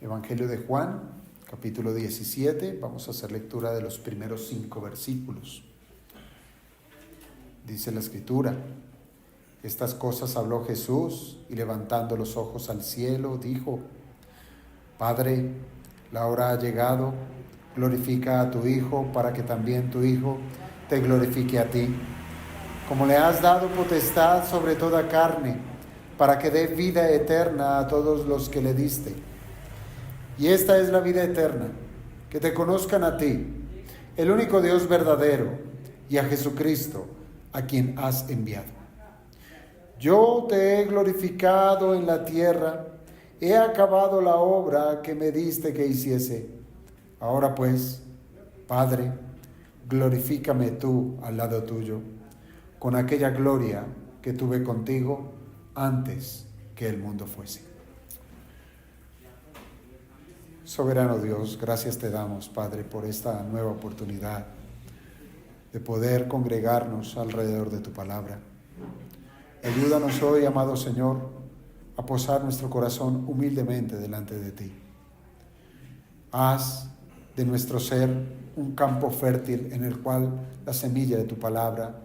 Evangelio de Juan, capítulo 17, vamos a hacer lectura de los primeros 5 versículos. Dice la Escritura: estas cosas habló Jesús y levantando los ojos al cielo dijo: Padre, la hora ha llegado, glorifica a tu Hijo para que también tu Hijo te glorifique a ti, como le has dado potestad sobre toda carne, para que dé vida eterna a todos los que le diste. Y esta es la vida eterna, que te conozcan a ti, el único Dios verdadero, y a Jesucristo, a quien has enviado. Yo te he glorificado en la tierra, he acabado la obra que me diste que hiciese. Ahora pues, Padre, glorifícame tú al lado tuyo, con aquella gloria que tuve contigo antes que el mundo fuese. Soberano Dios, gracias te damos, Padre, por esta nueva oportunidad de poder congregarnos alrededor de tu palabra. Ayúdanos hoy, amado Señor, a posar nuestro corazón humildemente delante de ti. Haz de nuestro ser un campo fértil en el cual la semilla de tu palabra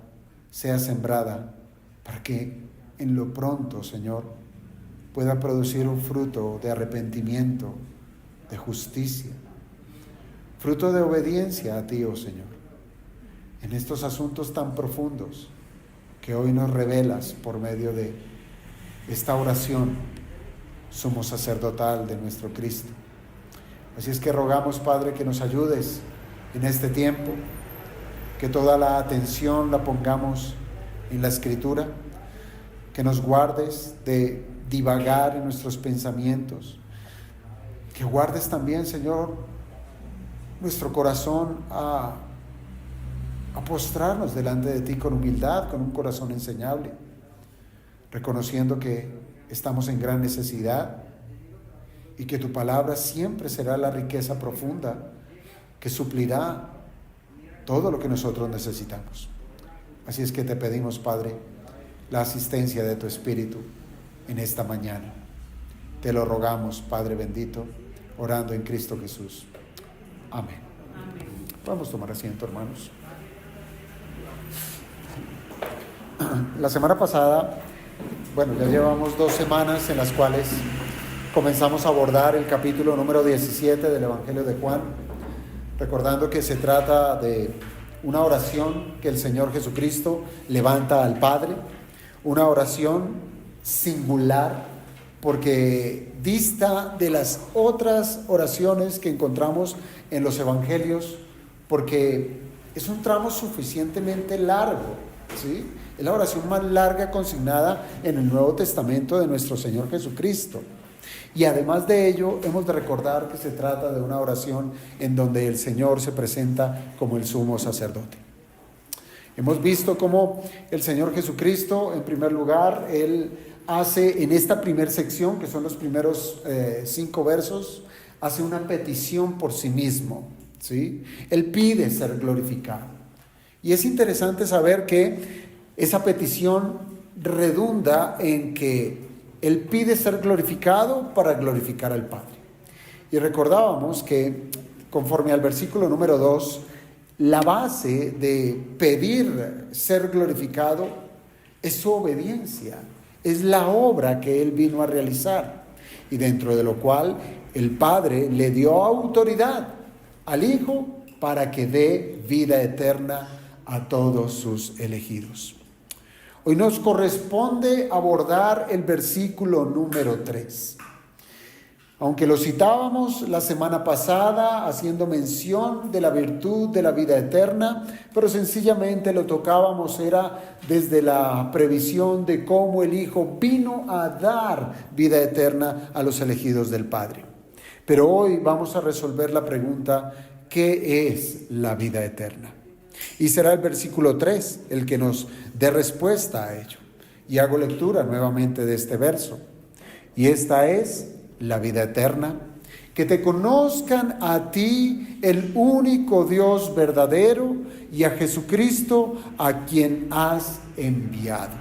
sea sembrada, para que en lo pronto, Señor, pueda producir un fruto de arrepentimiento, de justicia, fruto de obediencia a ti, oh Señor, en estos asuntos tan profundos que hoy nos revelas por medio de esta oración sumo sacerdotal de nuestro Cristo. Así es que rogamos, Padre, que nos ayudes en este tiempo, que toda la atención la pongamos en la Escritura, que nos guardes de divagar en nuestros pensamientos, que guardes también, Señor, nuestro corazón a postrarnos delante de ti con humildad, con un corazón enseñable, reconociendo que estamos en gran necesidad y que tu palabra siempre será la riqueza profunda que suplirá todo lo que nosotros necesitamos. Así es que te pedimos, Padre, la asistencia de tu Espíritu en esta mañana. Te lo rogamos, Padre bendito, orando en Cristo Jesús. Amén. Amén. Podemos tomar asiento, hermanos. La semana pasada, ya llevamos 2 semanas en las cuales comenzamos a abordar el capítulo número 17 del Evangelio de Juan, recordando que se trata de una oración que el Señor Jesucristo levanta al Padre, una oración singular, porque dista de las otras oraciones que encontramos en los evangelios, porque es un tramo suficientemente largo, ¿sí? Es la oración más larga consignada en el Nuevo Testamento de nuestro Señor Jesucristo. Y además de ello, hemos de recordar que se trata de una oración en donde el Señor se presenta como el sumo sacerdote. Hemos visto cómo el Señor Jesucristo, en primer lugar, Él hace en esta primera sección, que son los primeros 5 versos, hace una petición por sí mismo, ¿sí? Él pide ser glorificado. Y es interesante saber que esa petición redunda en que Él pide ser glorificado para glorificar al Padre. Y recordábamos que, conforme al versículo número 2, la base de pedir ser glorificado es su obediencia. Es la obra que Él vino a realizar, y dentro de lo cual el Padre le dio autoridad al Hijo para que dé vida eterna a todos sus elegidos. Hoy nos corresponde abordar el versículo número 3. Aunque lo citábamos la semana pasada haciendo mención de la virtud de la vida eterna, pero sencillamente lo tocábamos era desde la previsión de cómo el Hijo vino a dar vida eterna a los elegidos del Padre. Pero hoy vamos a resolver la pregunta: ¿qué es la vida eterna? Y será el versículo 3 el que nos dé respuesta a ello. Y hago lectura nuevamente de este verso. Y esta es la vida eterna, que te conozcan a ti, el único Dios verdadero, y a Jesucristo, a quien has enviado.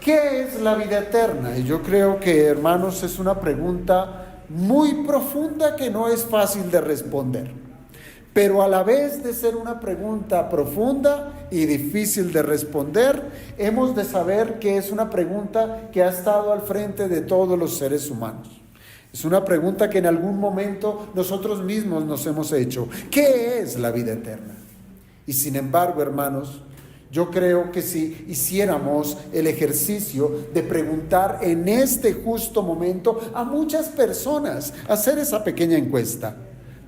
¿Qué es la vida eterna? Y yo creo que, hermanos, es una pregunta muy profunda que no es fácil de responder. Pero a la vez de ser una pregunta profunda y difícil de responder, hemos de saber que es una pregunta que ha estado al frente de todos los seres humanos. Es una pregunta que en algún momento nosotros mismos nos hemos hecho. ¿Qué es la vida eterna? Y sin embargo, hermanos, yo creo que si hiciéramos el ejercicio de preguntar en este justo momento a muchas personas, hacer esa pequeña encuesta,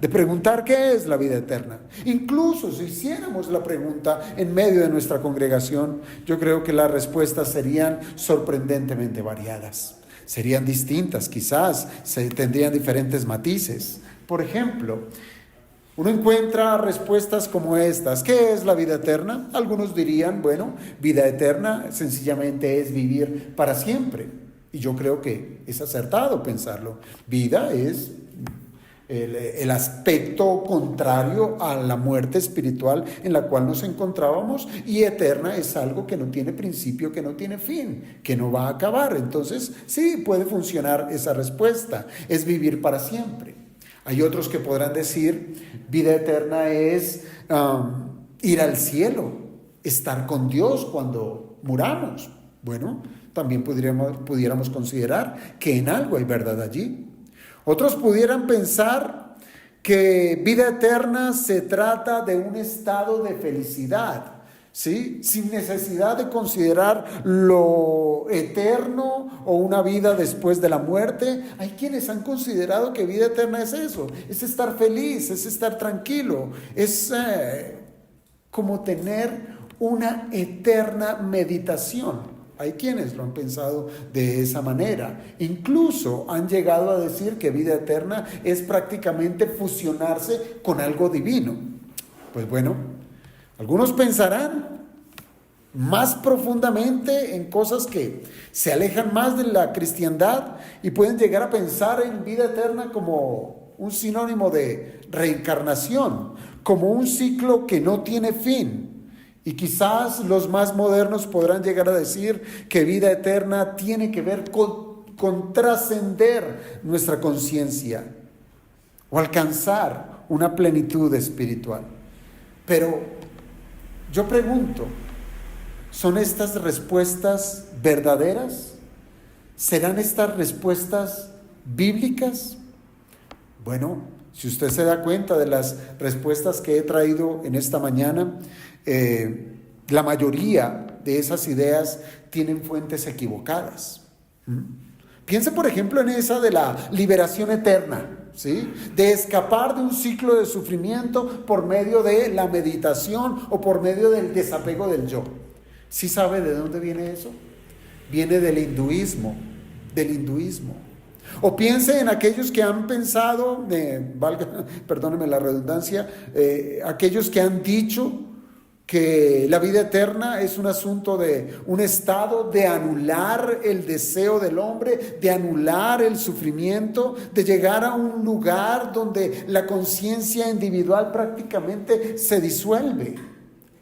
de preguntar qué es la vida eterna. Incluso si hiciéramos la pregunta en medio de nuestra congregación, yo creo que las respuestas serían sorprendentemente variadas. Serían distintas, quizás tendrían diferentes matices. Por ejemplo, uno encuentra respuestas como estas. ¿Qué es la vida eterna? Algunos dirían, bueno, vida eterna sencillamente es vivir para siempre. Y yo creo que es acertado pensarlo. Vida es el aspecto contrario a la muerte espiritual en la cual nos encontrábamos, y eterna es algo que no tiene principio, que no tiene fin, que no va a acabar. Entonces sí, puede funcionar esa respuesta, es vivir para siempre. Hay otros que podrán decir, vida eterna es ir al cielo, estar con Dios cuando muramos. Bueno, también pudiéramos considerar que en algo hay verdad allí. Otros pudieran pensar que vida eterna se trata de un estado de felicidad, ¿sí? Sin necesidad de considerar lo eterno o una vida después de la muerte. Hay quienes han considerado que vida eterna es eso, es estar feliz, es estar tranquilo, es como tener una eterna meditación. Hay quienes lo han pensado de esa manera. Incluso han llegado a decir que vida eterna es prácticamente fusionarse con algo divino. Pues bueno, algunos pensarán más profundamente en cosas que se alejan más de la cristiandad y pueden llegar a pensar en vida eterna como un sinónimo de reencarnación, como un ciclo que no tiene fin. Y quizás los más modernos podrán llegar a decir que vida eterna tiene que ver con trascender nuestra conciencia o alcanzar una plenitud espiritual. Pero yo pregunto, ¿son estas respuestas verdaderas? ¿Serán estas respuestas bíblicas? Bueno, si usted se da cuenta de las respuestas que he traído en esta mañana, la mayoría de esas ideas tienen fuentes equivocadas. Piense, por ejemplo, en esa de la liberación eterna, ¿sí? De escapar de un ciclo de sufrimiento por medio de la meditación o por medio del desapego del yo. ¿Sí sabe de dónde viene eso? Viene del hinduismo. O piense en aquellos que han pensado, perdóneme la redundancia, aquellos que han dicho que la vida eterna es un asunto de un estado de anular el deseo del hombre, de anular el sufrimiento, de llegar a un lugar donde la conciencia individual prácticamente se disuelve.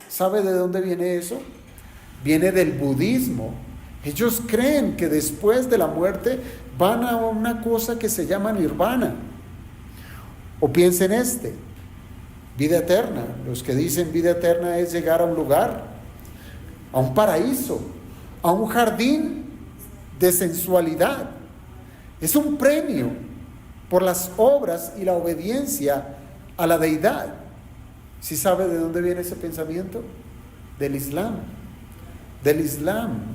¿Sabe de dónde viene eso? Viene del budismo. Ellos creen que después de la muerte van a una cosa que se llama nirvana. O piensen vida eterna. Los que dicen vida eterna es llegar a un lugar, a un paraíso, a un jardín de sensualidad. Es un premio por las obras y la obediencia a la deidad. ¿Sí sabe de dónde viene ese pensamiento? Del Islam.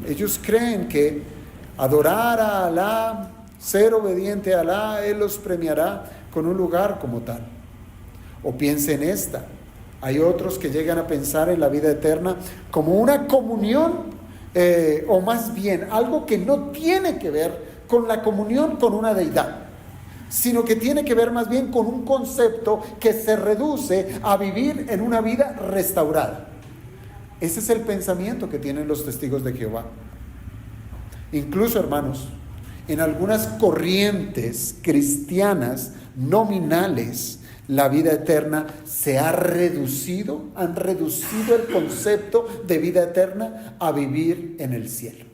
Ellos creen que adorar a Alá, ser obediente a Alá, Él los premiará con un lugar como tal. O piense en hay otros que llegan a pensar en la vida eterna como una comunión, o más bien algo que no tiene que ver con la comunión con una deidad, sino que tiene que ver más bien con un concepto que se reduce a vivir en una vida restaurada. Ese es el pensamiento que tienen los testigos de Jehová. Incluso, hermanos, en algunas corrientes cristianas nominales, la vida eterna se ha reducido, han reducido el concepto de vida eterna a vivir en el cielo.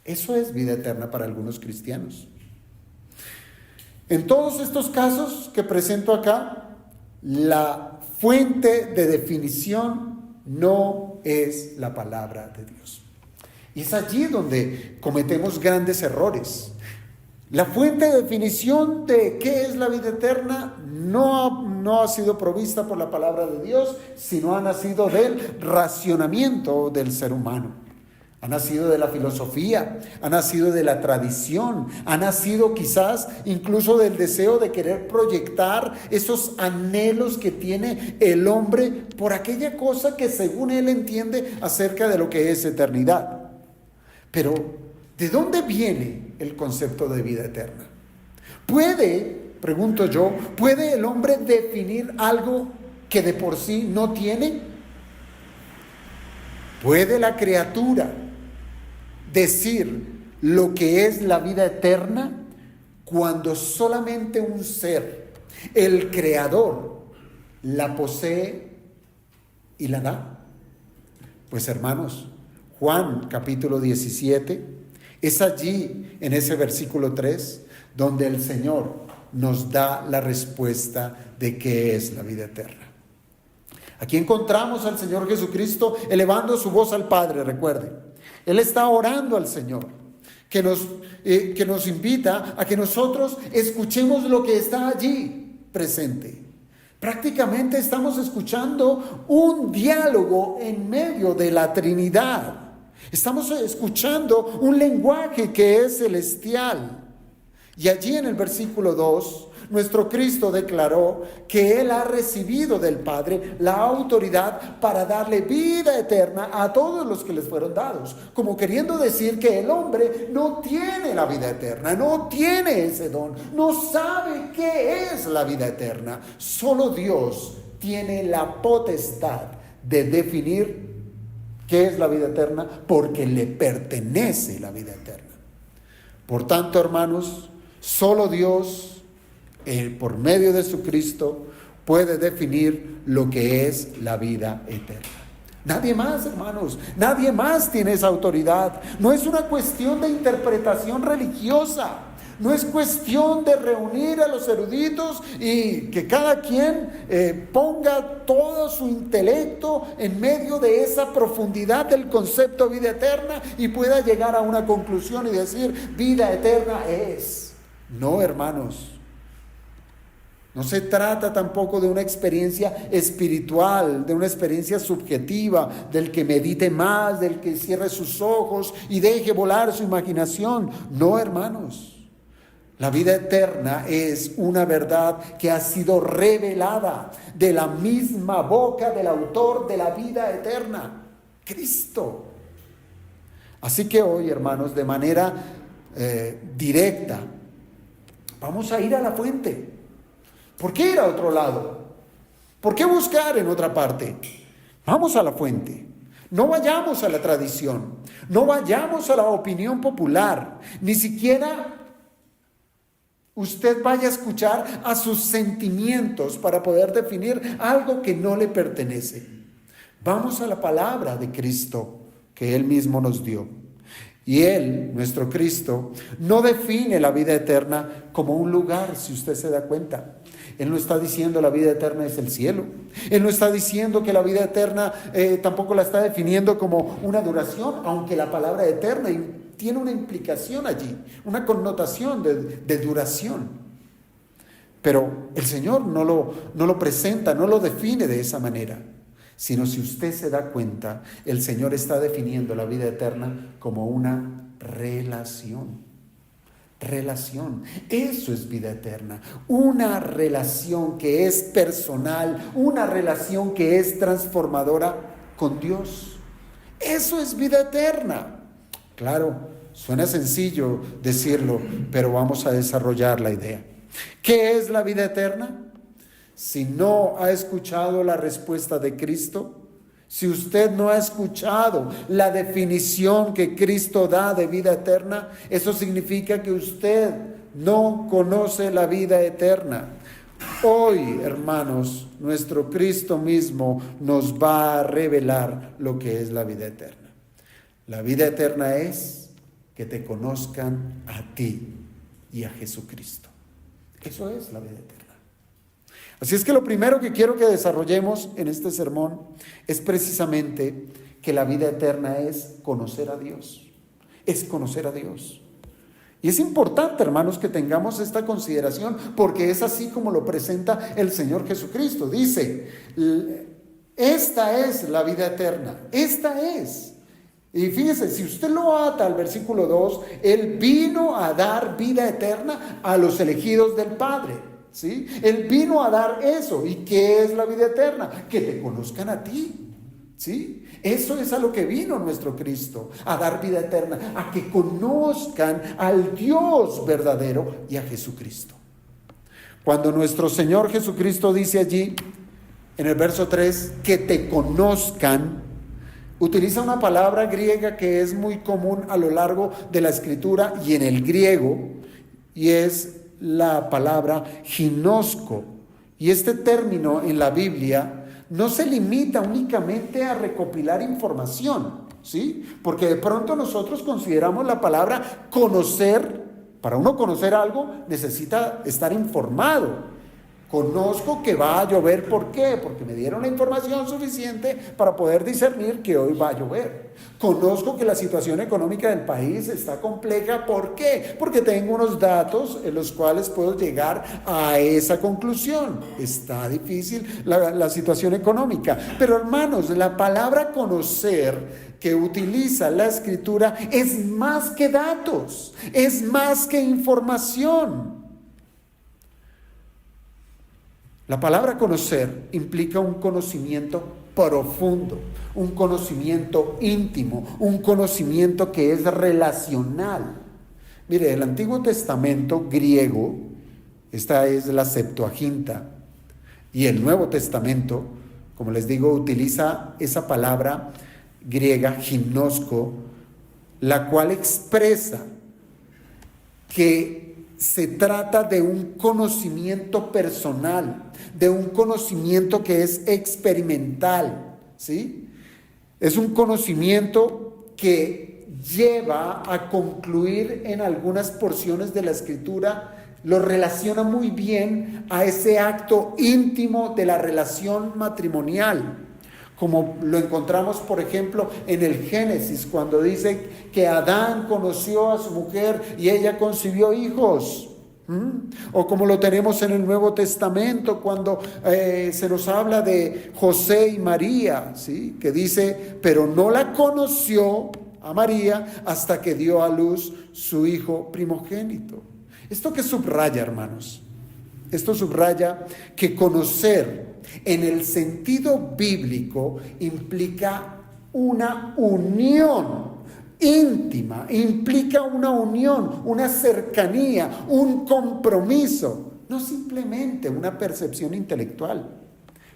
Eso es vida eterna para algunos cristianos. En todos estos casos que presento acá, la fuente de definición no es la palabra de Dios. Y es allí donde cometemos grandes errores. La fuente de definición de qué es la vida eterna no ha sido provista por la palabra de Dios, sino ha nacido del racionamiento del ser humano. Ha nacido de la filosofía, ha nacido de la tradición, ha nacido quizás incluso del deseo de querer proyectar esos anhelos que tiene el hombre por aquella cosa que según él entiende acerca de lo que es eternidad. Pero, ¿de dónde viene el concepto de vida eterna? Pregunto yo, ¿puede el hombre definir algo que de por sí no tiene? ¿Puede la criatura decir lo que es la vida eterna cuando solamente un ser, el Creador, la posee y la da? Pues hermanos, Juan capítulo 17, es allí en ese versículo 3 donde el Señor nos da la respuesta de qué es la vida eterna. Aquí encontramos al Señor Jesucristo elevando su voz al Padre, recuerden. Él está orando al Señor, que nos invita a que nosotros escuchemos lo que está allí presente. Prácticamente estamos escuchando un diálogo en medio de la Trinidad. Estamos escuchando un lenguaje que es celestial. Y allí en el versículo 2, nuestro Cristo declaró que Él ha recibido del Padre la autoridad para darle vida eterna a todos los que les fueron dados. Como queriendo decir que el hombre no tiene la vida eterna, no tiene ese don, no sabe qué es la vida eterna. Solo Dios tiene la potestad de definir qué es la vida eterna porque le pertenece la vida eterna. Por tanto, hermanos, solo Dios, por medio de su Cristo, puede definir lo que es la vida eterna. Nadie más, hermanos, nadie más tiene esa autoridad. No es una cuestión de interpretación religiosa. No es cuestión de reunir a los eruditos y que cada quien ponga todo su intelecto en medio de esa profundidad del concepto de vida eterna y pueda llegar a una conclusión y decir, vida eterna es. No, hermanos. No se trata tampoco de una experiencia espiritual, de una experiencia subjetiva, del que medite más, del que cierre sus ojos y deje volar su imaginación. No, hermanos. La vida eterna es una verdad que ha sido revelada de la misma boca del autor de la vida eterna, Cristo. Así que hoy, hermanos, de manera directa, vamos a ir a la fuente. ¿Por qué ir a otro lado? ¿Por qué buscar en otra parte? Vamos a la fuente. No vayamos a la tradición. No vayamos a la opinión popular. Ni siquiera usted vaya a escuchar a sus sentimientos para poder definir algo que no le pertenece. Vamos a la palabra de Cristo que Él mismo nos dio. Y Él, nuestro Cristo, no define la vida eterna como un lugar, si usted se da cuenta. Él no está diciendo la vida eterna es el cielo. Él no está diciendo que la vida eterna tampoco la está definiendo como una duración, aunque la palabra eterna tiene una implicación allí, una connotación de duración. Pero el Señor no lo presenta, no lo define de esa manera. Sino si usted se da cuenta, el Señor está definiendo la vida eterna como una relación. Relación, eso es vida eterna, una relación que es personal, una relación que es transformadora con Dios. Eso es vida eterna. Claro, suena sencillo decirlo, pero vamos a desarrollar la idea. ¿Qué es la vida eterna? Si no ha escuchado la respuesta de Cristo, Si usted no ha escuchado la definición que Cristo da de vida eterna, eso significa que usted no conoce la vida eterna. Hoy, hermanos, nuestro Cristo mismo nos va a revelar lo que es la vida eterna. La vida eterna es que te conozcan a ti y a Jesucristo. Eso es la vida eterna. Así es que lo primero que quiero que desarrollemos en este sermón es precisamente que la vida eterna es conocer a Dios. Es conocer a Dios. Y es importante, hermanos, que tengamos esta consideración, porque es así como lo presenta el Señor Jesucristo. Dice, esta es la vida eterna, esta es. Y fíjese, si usted lo ata al versículo 2, Él vino a dar vida eterna a los elegidos del Padre, ¿sí? Él vino a dar eso. ¿Y qué es la vida eterna? Que te conozcan a ti. ¿Sí? Eso es a lo que vino nuestro Cristo, a dar vida eterna, a que conozcan al Dios verdadero y a Jesucristo. Cuando nuestro Señor Jesucristo dice allí, en el verso 3, que te conozcan, utiliza una palabra griega que es muy común a lo largo de la Escritura y en el griego, y es la palabra ginosco. Y este término en la Biblia no se limita únicamente a recopilar información, ¿sí? Porque de pronto nosotros consideramos la palabra conocer. Para uno conocer algo necesita estar informado. Conozco que va a llover, ¿por qué? Porque me dieron la información suficiente para poder discernir que hoy va a llover. Conozco que la situación económica del país está compleja, ¿por qué? Porque tengo unos datos en los cuales puedo llegar a esa conclusión. Está difícil la situación económica. Pero hermanos, la palabra conocer que utiliza la Escritura es más que datos, es más que información. La palabra conocer implica un conocimiento profundo, un conocimiento íntimo, un conocimiento que es relacional. Mire, el Antiguo Testamento griego, esta es la Septuaginta, y el Nuevo Testamento, como les digo, utiliza esa palabra griega, gimnosco, la cual expresa que se trata de un conocimiento personal, de un conocimiento que es experimental, ¿sí? Es un conocimiento que lleva a concluir en algunas porciones de la Escritura, lo relaciona muy bien a ese acto íntimo de la relación matrimonial, como lo encontramos, por ejemplo, en el Génesis, cuando dice que Adán conoció a su mujer y ella concibió hijos. O como lo tenemos en el Nuevo Testamento, cuando se nos habla de José y María, ¿sí? Que dice, pero no la conoció a María hasta que dio a luz su hijo primogénito. ¿Esto qué subraya, hermanos? Esto subraya que conocer en el sentido bíblico implica una unión íntima, implica una unión, una cercanía, un compromiso, no simplemente una percepción intelectual.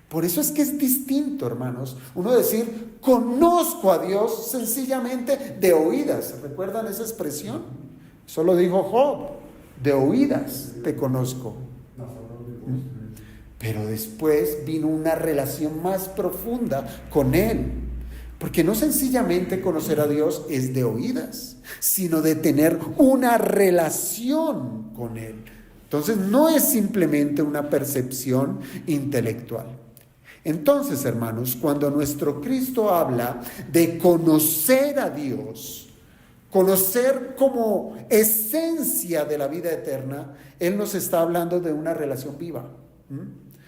Por eso es que es distinto, hermanos, uno decir, conozco a Dios sencillamente de oídas. ¿Recuerdan esa expresión? Eso lo dijo Job, de oídas te conozco. Pero después vino una relación más profunda con Él. Porque no sencillamente conocer a Dios es de oídas, sino de tener una relación con Él. Entonces no es simplemente una percepción intelectual. Entonces, hermanos, cuando nuestro Cristo habla de conocer a Dios, conocer como esencia de la vida eterna, Él nos está hablando de una relación viva.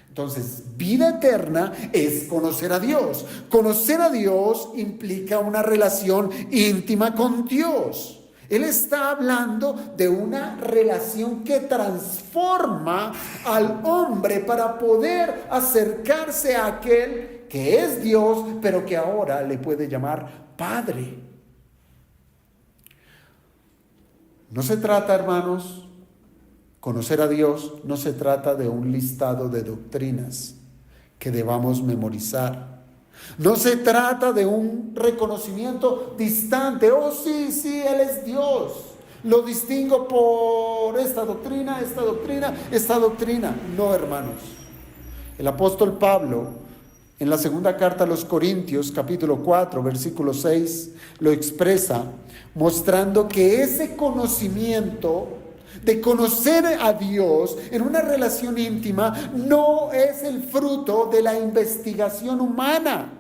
Entonces, vida eterna es conocer a Dios. Conocer a Dios implica una relación íntima con Dios. Él está hablando de una relación que transforma al hombre para poder acercarse a aquel que es Dios, pero que ahora le puede llamar Padre. No se trata, hermanos, conocer a Dios no se trata de un listado de doctrinas que debamos memorizar No se trata de un reconocimiento distante. Oh, sí, sí, Él es Dios. Lo distingo por esta doctrina, esta doctrina, esta doctrina. No, hermanos. El apóstol Pablo, en la segunda carta a los Corintios, capítulo 4, versículo 6, lo expresa, mostrando que ese conocimiento de conocer a Dios en una relación íntima no es el fruto de la investigación humana,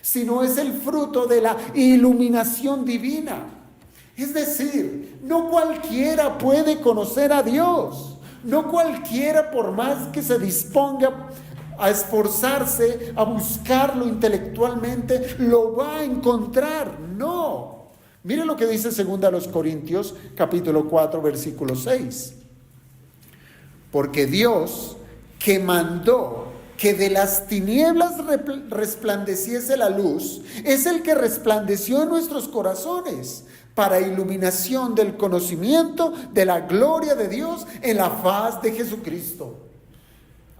sino es el fruto de la iluminación divina. Es decir, no cualquiera puede conocer a Dios, no cualquiera, por más que se disponga a esforzarse, a buscarlo intelectualmente, lo va a encontrar. No. Mire lo que dice 2 Corintios capítulo 4 versículo 6. Porque Dios, que mandó que de las tinieblas resplandeciese la luz, es el que resplandeció en nuestros corazones para iluminación del conocimiento de la gloria de Dios en la faz de Jesucristo.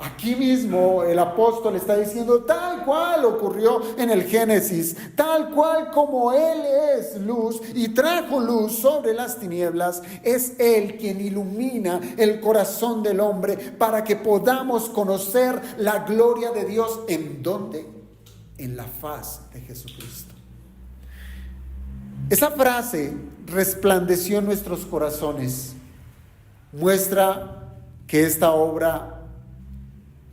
Aquí mismo el apóstol está diciendo, tal cual ocurrió en el Génesis, tal cual como Él es luz y trajo luz sobre las tinieblas, es Él quien ilumina el corazón del hombre para que podamos conocer la gloria de Dios. ¿En dónde? En la faz de Jesucristo. Esa frase, resplandeció en nuestros corazones, muestra que esta obra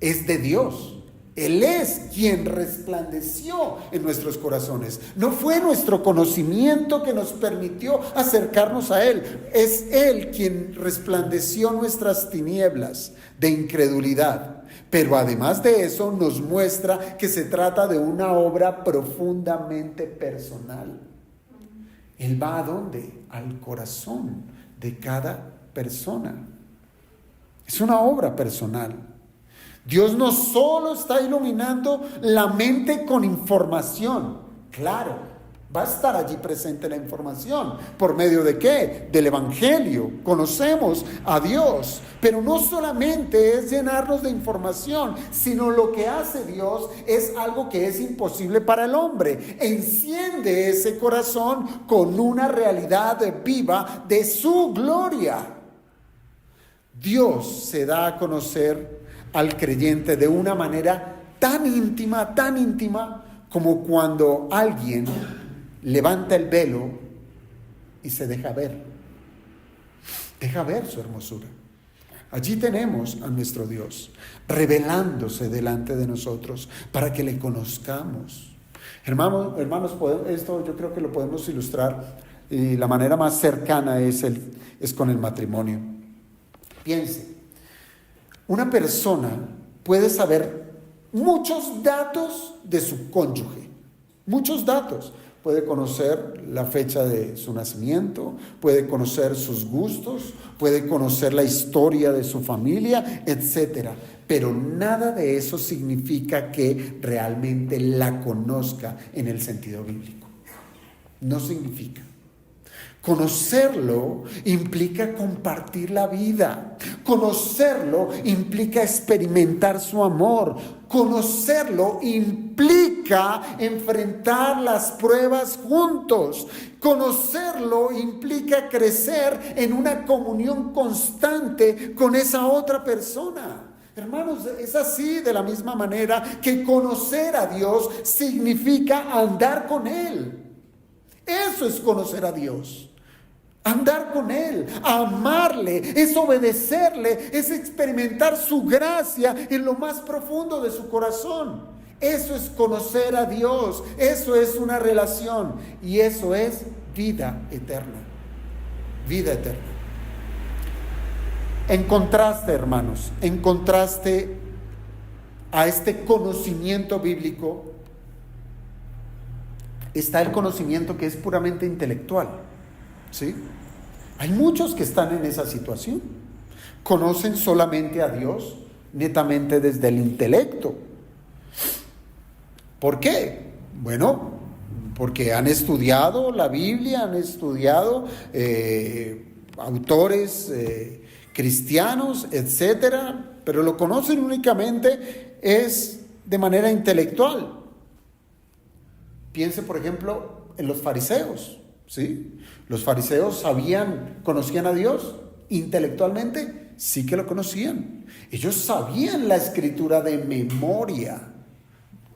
es de Dios. Él es quien resplandeció en nuestros corazones. No fue nuestro conocimiento que nos permitió acercarnos a Él. Es Él quien resplandeció nuestras tinieblas de incredulidad. Pero además de eso nos muestra que se trata de una obra profundamente personal. Él va ¿a dónde? Al corazón de cada persona. Es una obra personal. Dios no solo está iluminando la mente con información, claro, va a estar allí presente la información. ¿Por medio de qué? Del Evangelio. Conocemos a Dios, pero no solamente es llenarnos de información, sino lo que hace Dios es algo que es imposible para el hombre. Enciende ese corazón con una realidad viva de su gloria. Dios se da a conocer al creyente de una manera tan íntima, como cuando alguien levanta el velo y se deja ver su hermosura. Allí tenemos a nuestro Dios revelándose delante de nosotros para que le conozcamos. Hermanos, esto yo creo que lo podemos ilustrar y la manera más cercana es con el matrimonio. Piense. Una persona puede saber muchos datos de su cónyuge, muchos datos. Puede conocer la fecha de su nacimiento, puede conocer sus gustos, puede conocer la historia de su familia, etc. Pero nada de eso significa que realmente la conozca en el sentido bíblico. No significa. Conocerlo implica compartir la vida. Conocerlo implica experimentar su amor. Conocerlo implica enfrentar las pruebas juntos. Conocerlo implica crecer en una comunión constante con esa otra persona. Hermanos, es así de la misma manera que conocer a Dios significa andar con Él. Eso es conocer a Dios. Andar con Él, amarle, es obedecerle, es experimentar su gracia en lo más profundo de su corazón. Eso es conocer a Dios, eso es una relación y eso es vida eterna. Vida eterna. En contraste, hermanos, en contraste a este conocimiento bíblico, está el conocimiento que es puramente intelectual. ¿Sí? Hay muchos que están en esa situación. Conocen solamente a Dios netamente desde el intelecto. ¿Por qué? Bueno, porque han estudiado la Biblia, han estudiado autores cristianos, etcétera, pero lo conocen únicamente es de manera intelectual. Piense, por ejemplo, en los fariseos, ¿sí? Los fariseos conocían a Dios intelectualmente, sí que lo conocían. Ellos sabían la escritura de memoria.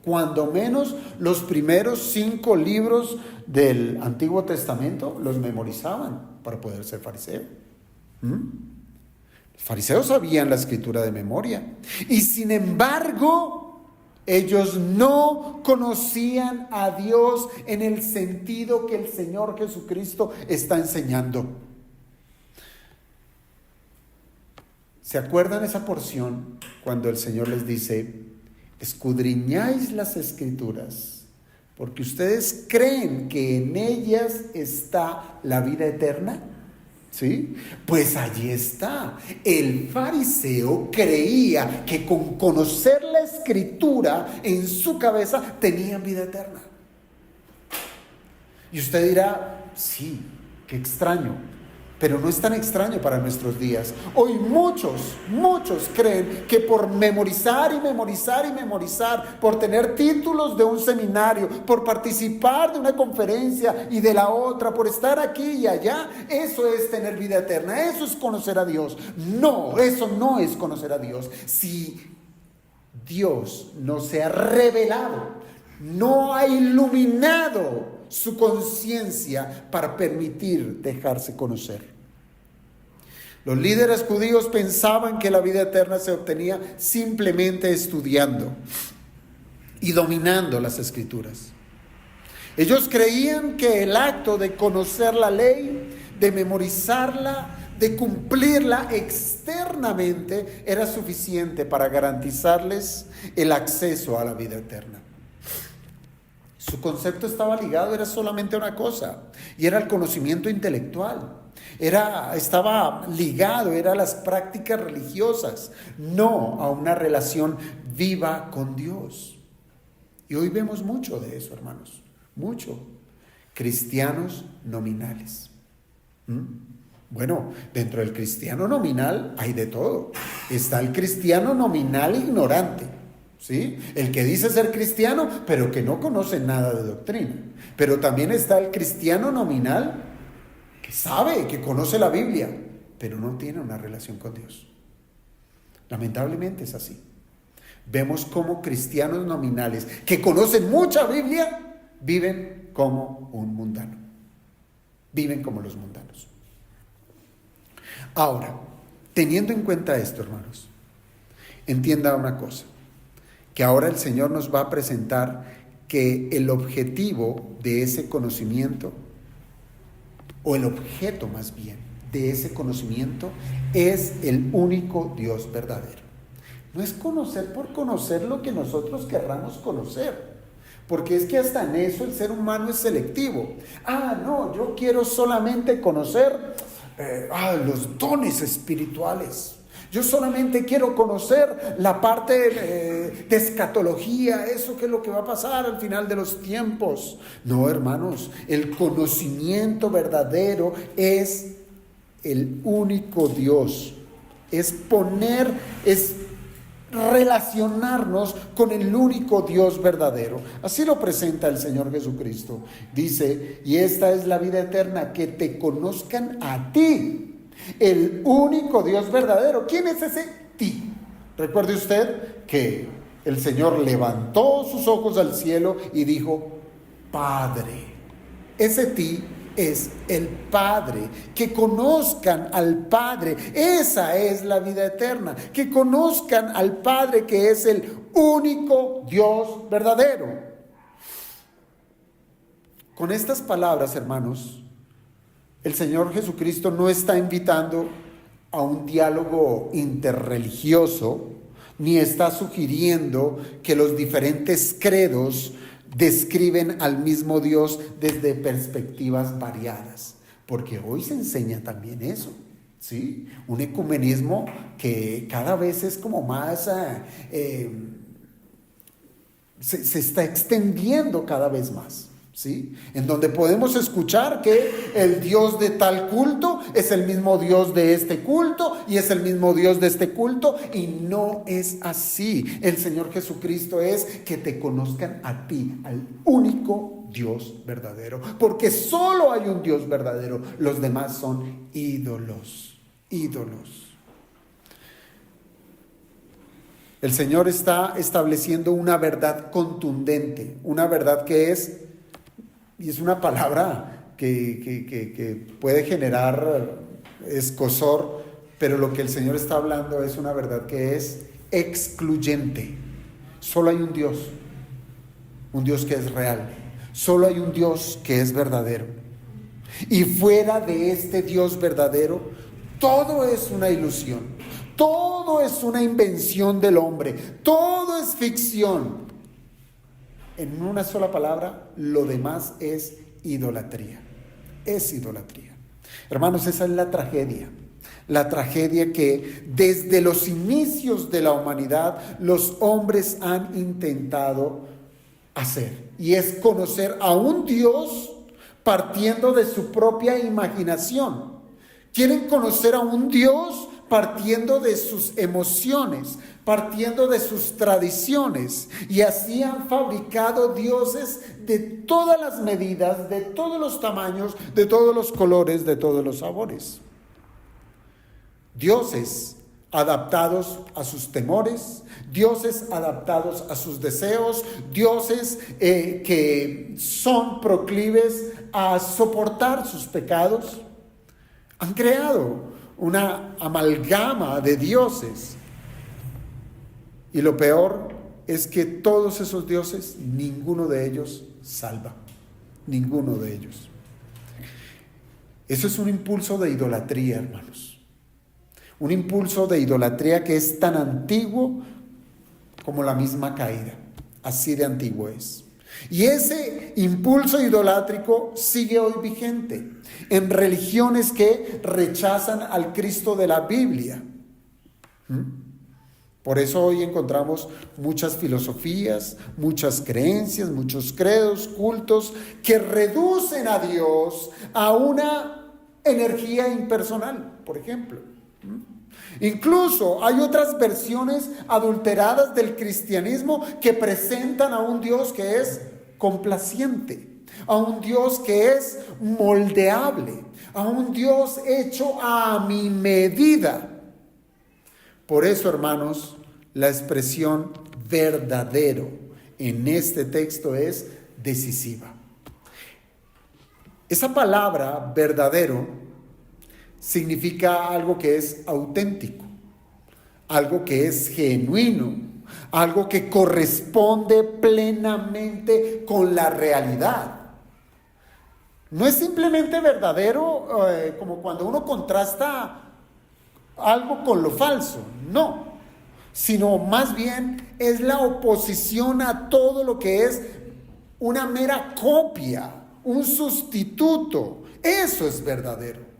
Cuando menos los primeros 5 libros del Antiguo Testamento los memorizaban para poder ser fariseo. Los fariseos sabían la escritura de memoria. Y sin embargo, ellos no conocían a Dios en el sentido que el Señor Jesucristo está enseñando. ¿Se acuerdan esa porción cuando el Señor les dice: escudriñáis las Escrituras, porque ustedes creen que en ellas está la vida eterna? ¿Sí? Pues allí está. El fariseo creía que con conocer la Escritura en su cabeza tenían vida eterna. Y usted dirá: sí, qué extraño. Pero no es tan extraño para nuestros días. Hoy muchos creen que por memorizar y memorizar y memorizar, por tener títulos de un seminario, por participar de una conferencia y de la otra, por estar aquí y allá, eso es tener vida eterna, eso es conocer a Dios. No, eso no es conocer a Dios. Si Dios no se ha revelado, no ha iluminado su conciencia para permitir dejarse conocer. Los líderes judíos pensaban que la vida eterna se obtenía simplemente estudiando y dominando las Escrituras. Ellos creían que el acto de conocer la ley, de memorizarla, de cumplirla externamente era suficiente para garantizarles el acceso a la vida eterna. Su concepto estaba ligado, era solamente una cosa, y era el conocimiento intelectual. Estaba ligado, era las prácticas religiosas, no a una relación viva con Dios. Y hoy vemos mucho de eso, hermanos, mucho. Cristianos nominales. Bueno, dentro del cristiano nominal hay de todo. Está el cristiano nominal ignorante, ¿sí? El que dice ser cristiano, pero que no conoce nada de doctrina. Pero también está el cristiano nominal que sabe, que conoce la Biblia, pero no tiene una relación con Dios. Lamentablemente es así. Vemos cómo cristianos nominales que conocen mucha Biblia viven como un mundano. Viven como los mundanos. Ahora, teniendo en cuenta esto, hermanos, entienda una cosa, que ahora el Señor nos va a presentar que el objetivo de ese conocimiento, o el objeto más bien de ese conocimiento, es el único Dios verdadero. No es conocer por conocer lo que nosotros querramos conocer, porque es que hasta en eso el ser humano es selectivo. No, yo quiero solamente conocer los dones espirituales. Yo solamente quiero conocer la parte de escatología, eso que es lo que va a pasar al final de los tiempos. No, hermanos, el conocimiento verdadero es el único Dios. Es relacionarnos con el único Dios verdadero. Así lo presenta el Señor Jesucristo. Dice: y esta es la vida eterna, que te conozcan a ti, el único Dios verdadero. ¿Quién es ese ti? Recuerde usted que el Señor levantó sus ojos al cielo y dijo: Padre. Ese ti es el Padre. Que conozcan al Padre. Esa es la vida eterna. Que conozcan al Padre, que es el único Dios verdadero. Con estas palabras, hermanos, el Señor Jesucristo no está invitando a un diálogo interreligioso, ni está sugiriendo que los diferentes credos describen al mismo Dios desde perspectivas variadas, porque hoy se enseña también eso, ¿sí? Un ecumenismo que cada vez es como más, se está extendiendo cada vez más. ¿sí? En donde podemos escuchar que el Dios de tal culto es el mismo Dios de este culto y es el mismo Dios de este culto, y no es así. El Señor Jesucristo es que te conozcan a ti, al único Dios verdadero, porque solo hay un Dios verdadero, los demás son ídolos. El Señor está estableciendo una verdad contundente, una verdad que es, y es una palabra que puede generar escozor, pero lo que el Señor está hablando es una verdad que es excluyente. Solo hay un Dios que es real, solo hay un Dios que es verdadero. Y fuera de este Dios verdadero, todo es una ilusión, todo es una invención del hombre, todo es ficción. En una sola palabra, lo demás es idolatría. Es idolatría. Hermanos, esa es la tragedia. La tragedia que desde los inicios de la humanidad los hombres han intentado hacer. Y es conocer a un Dios partiendo de su propia imaginación. Quieren conocer a un Dios partiendo de sus emociones, partiendo de sus tradiciones, y así han fabricado dioses de todas las medidas, de todos los tamaños, de todos los colores, de todos los sabores. Dioses adaptados a sus temores, dioses adaptados a sus deseos, dioses que son proclives a soportar sus pecados. Han creado una amalgama de dioses. Y lo peor es que todos esos dioses, ninguno de ellos salva. Ninguno de ellos. Eso es un impulso de idolatría, hermanos. Un impulso de idolatría que es tan antiguo como la misma caída. Así de antiguo es. Y ese impulso idolátrico sigue hoy vigente en religiones que rechazan al Cristo de la Biblia. Por eso hoy encontramos muchas filosofías, muchas creencias, muchos credos, cultos que reducen a Dios a una energía impersonal, por ejemplo. Incluso hay otras versiones adulteradas del cristianismo que presentan a un Dios que es complaciente, a un Dios que es moldeable, a un Dios hecho a mi medida. Por eso, hermanos, la expresión verdadero en este texto es decisiva. Esa palabra verdadero significa algo que es auténtico, algo que es genuino, algo que corresponde plenamente con la realidad. No es simplemente verdadero como cuando uno contrasta algo con lo falso, no, sino más bien es la oposición a todo lo que es una mera copia, un sustituto. Eso es verdadero.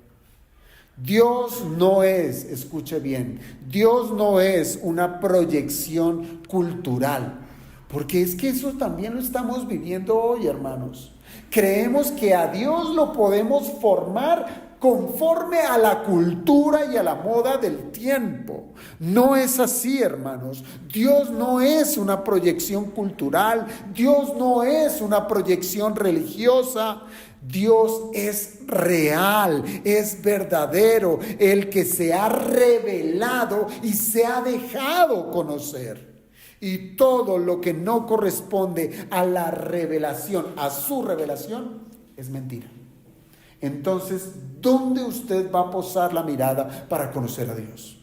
Dios no es, escuche bien, Dios no es una proyección cultural, porque es que eso también lo estamos viviendo hoy, hermanos. Creemos que a Dios lo podemos formar conforme a la cultura y a la moda del tiempo. No es así, hermanos. Dios no es una proyección cultural, Dios no es una proyección religiosa. Dios es real, es verdadero, el que se ha revelado y se ha dejado conocer. Y todo lo que no corresponde a la revelación, a su revelación, es mentira. Entonces, ¿dónde usted va a posar la mirada para conocer a Dios?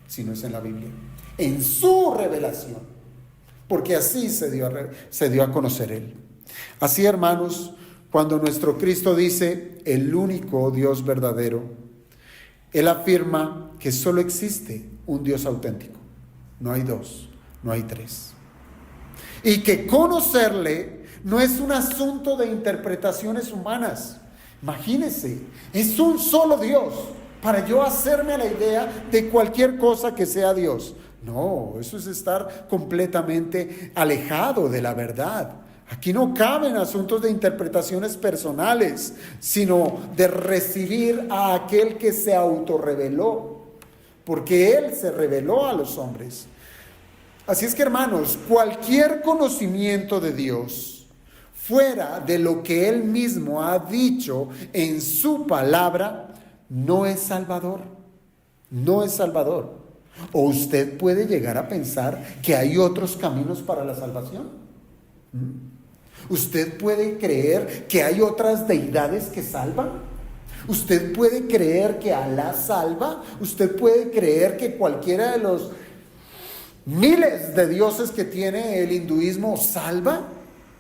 Si no es en la Biblia, en su revelación, porque así se dio a conocer Él. Así, hermanos, cuando nuestro Cristo dice el único Dios verdadero, Él afirma que solo existe un Dios auténtico. No hay dos, no hay tres. Y que conocerle no es un asunto de interpretaciones humanas. Imagínense, es un solo Dios para yo hacerme a la idea de cualquier cosa que sea Dios. No, eso es estar completamente alejado de la verdad. Aquí no caben asuntos de interpretaciones personales, sino de recibir a aquel que se autorreveló, porque Él se reveló a los hombres. Así es que, hermanos, cualquier conocimiento de Dios fuera de lo que Él mismo ha dicho en su palabra, no es salvador. No es salvador. O usted puede llegar a pensar que hay otros caminos para la salvación. Usted puede creer que hay otras deidades que salvan. Usted puede creer que Alá salva. Usted puede creer que cualquiera de los miles de dioses que tiene el hinduismo salva.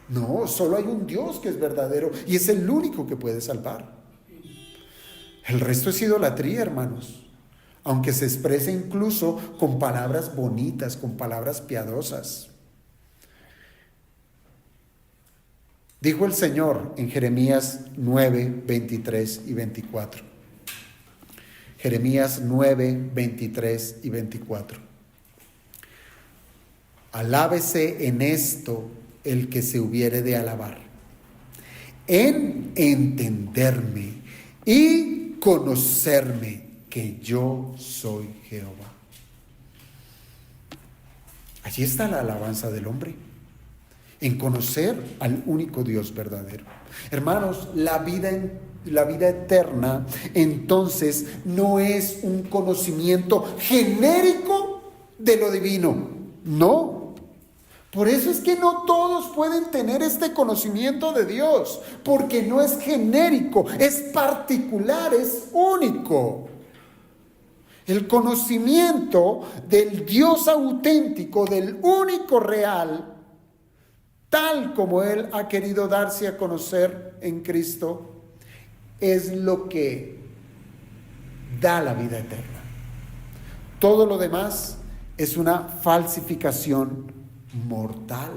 No, solo hay un Dios que es verdadero y es el único que puede salvar. El resto es idolatría, hermanos, aunque se exprese incluso con palabras bonitas, con palabras piadosas. Dijo el Señor en Jeremías 9, 23 y 24. Jeremías 9, 23 y 24. Alábese en esto el que se hubiere de alabar, en entenderme y conocerme que yo soy Jehová. Allí está la alabanza del hombre, en conocer al único Dios verdadero. Hermanos, la vida eterna entonces no es un conocimiento genérico de lo divino, no. Por eso es que no todos pueden tener este conocimiento de Dios, porque no es genérico, es particular, es único. El conocimiento del Dios auténtico, del único real, tal como Él ha querido darse a conocer en Cristo, es lo que da la vida eterna. Todo lo demás es una falsificación mortal.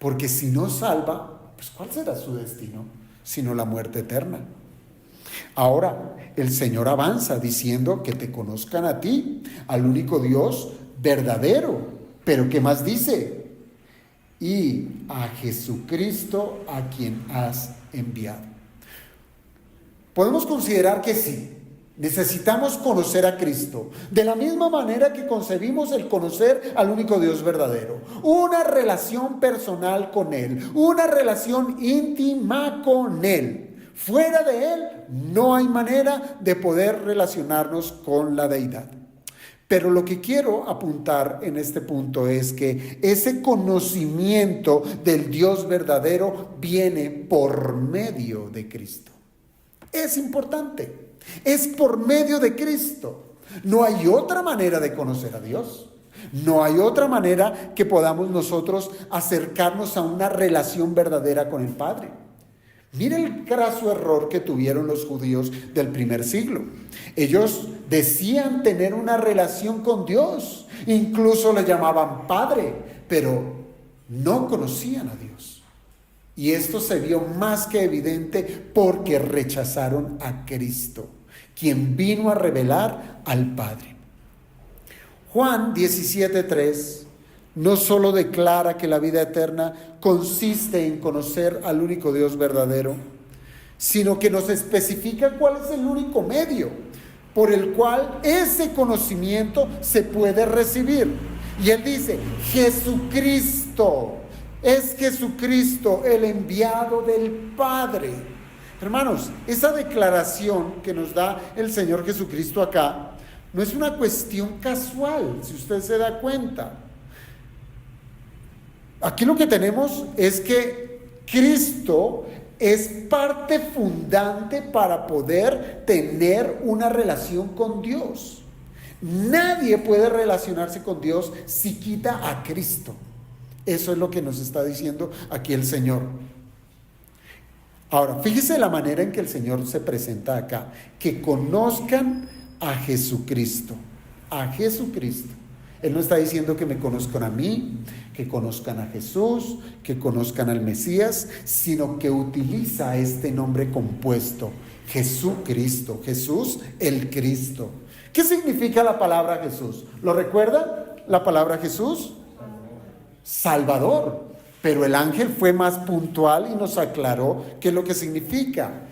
Porque si no salva, pues ¿cuál será su destino? Sino la muerte eterna. Ahora, el Señor avanza diciendo que te conozcan a ti, al único Dios verdadero. Pero ¿qué más dice? Y a Jesucristo a quien has enviado. Podemos considerar que sí, necesitamos conocer a Cristo, de la misma manera que concebimos el conocer al único Dios verdadero. Una relación personal con Él, una relación íntima con Él. Fuera de Él no hay manera de poder relacionarnos con la deidad. Pero lo que quiero apuntar en este punto es que ese conocimiento del Dios verdadero viene por medio de Cristo. Es importante, es por medio de Cristo. No hay otra manera de conocer a Dios. No hay otra manera que podamos nosotros acercarnos a una relación verdadera con el Padre. Mire el craso error que tuvieron los judíos del primer siglo. Ellos decían tener una relación con Dios, incluso le llamaban Padre, pero no conocían a Dios. Y esto se vio más que evidente porque rechazaron a Cristo, quien vino a revelar al Padre. Juan 17:3 no solo declara que la vida eterna consiste en conocer al único Dios verdadero, sino que nos especifica cuál es el único medio por el cual ese conocimiento se puede recibir. Y él dice, Jesucristo, es Jesucristo el enviado del Padre. Hermanos, esa declaración que nos da el Señor Jesucristo acá, no es una cuestión casual, si usted se da cuenta. Aquí lo que tenemos es que Cristo es parte fundante para poder tener una relación con Dios. Nadie puede relacionarse con Dios si quita a Cristo. Eso es lo que nos está diciendo aquí el Señor. Ahora, fíjese la manera en que el Señor se presenta acá. Que conozcan a Jesucristo. A Jesucristo. Él no está diciendo que me conozcan a mí, que conozcan a Jesús, que conozcan al Mesías, sino que utiliza este nombre compuesto, Jesucristo, Jesús el Cristo. ¿Qué significa la palabra Jesús? ¿Lo recuerda? La palabra Jesús Salvador. Pero el ángel fue más puntual y nos aclaró qué es lo que significa.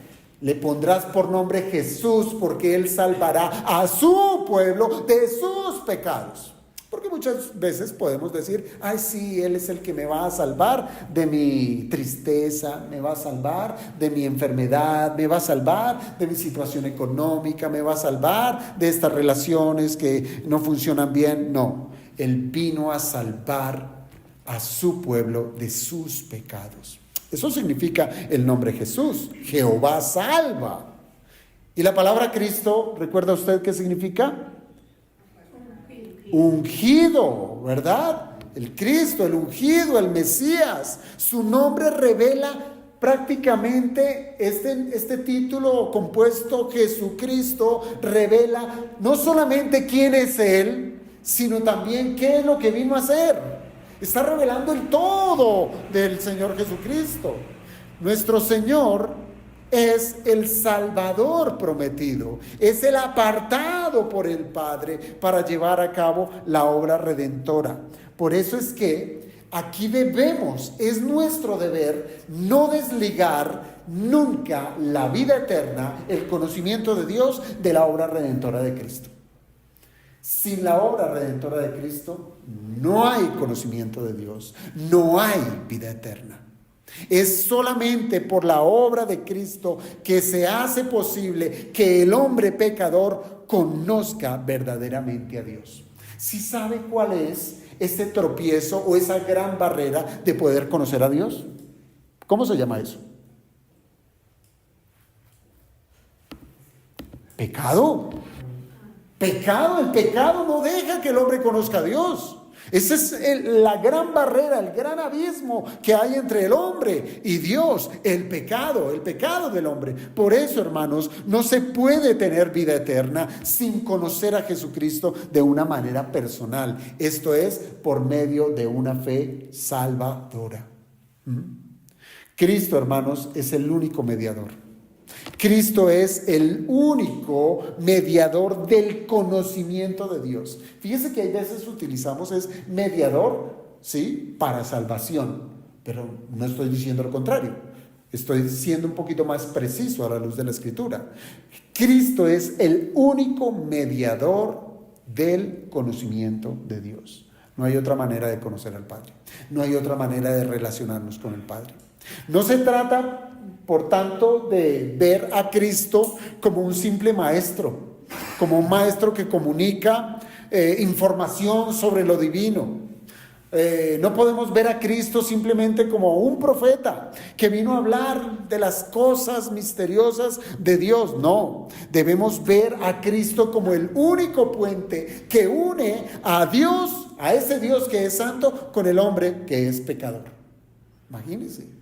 Le pondrás por nombre Jesús, porque Él salvará a su pueblo de sus pecados. Porque muchas veces podemos decir, ay sí, Él es el que me va a salvar de mi tristeza, me va a salvar de mi enfermedad, me va a salvar de mi situación económica, me va a salvar de estas relaciones que no funcionan bien. No, Él vino a salvar a su pueblo de sus pecados. Eso significa el nombre Jesús. Jehová salva. Y la palabra Cristo, ¿recuerda usted qué significa? Ungido, ¿verdad? El Cristo, el ungido, el Mesías. Su nombre revela prácticamente este título compuesto, Jesucristo, revela no solamente quién es Él, sino también qué es lo que vino a hacer. Está revelando el todo del Señor Jesucristo. Nuestro Señor es el Salvador prometido, es el apartado por el Padre para llevar a cabo la obra redentora. Por eso es que aquí debemos, es nuestro deber, no desligar nunca la vida eterna, el conocimiento de Dios, de la obra redentora de Cristo. Sin la obra redentora de Cristo no hay conocimiento de Dios, no hay vida eterna. Es solamente por la obra de Cristo que se hace posible que el hombre pecador conozca verdaderamente a Dios. ¿Sí sabe cuál es ese tropiezo o esa gran barrera de poder conocer a Dios? ¿Cómo se llama eso? Pecado. El pecado no deja que el hombre conozca a Dios. Esa es la gran barrera, el gran abismo que hay entre el hombre y Dios, el pecado del hombre. Por eso, hermanos, no se puede tener vida eterna sin conocer a Jesucristo de una manera personal. Esto es por medio de una fe salvadora. Cristo, hermanos, es el único mediador. Cristo es el único mediador del conocimiento de Dios. Fíjese que hay veces utilizamos es mediador, ¿sí?, para salvación, pero no estoy diciendo lo contrario. Estoy siendo un poquito más preciso a la luz de la Escritura. Cristo es el único mediador del conocimiento de Dios. No hay otra manera de conocer al Padre. No hay otra manera de relacionarnos con el Padre. No se trata, por tanto, de ver a Cristo como un simple maestro, como un maestro que comunica información sobre lo divino. No podemos ver a Cristo simplemente como un profeta que vino a hablar de las cosas misteriosas de Dios. No, debemos ver a Cristo como el único puente que une a Dios, a ese Dios que es santo, con el hombre que es pecador. Imagínense.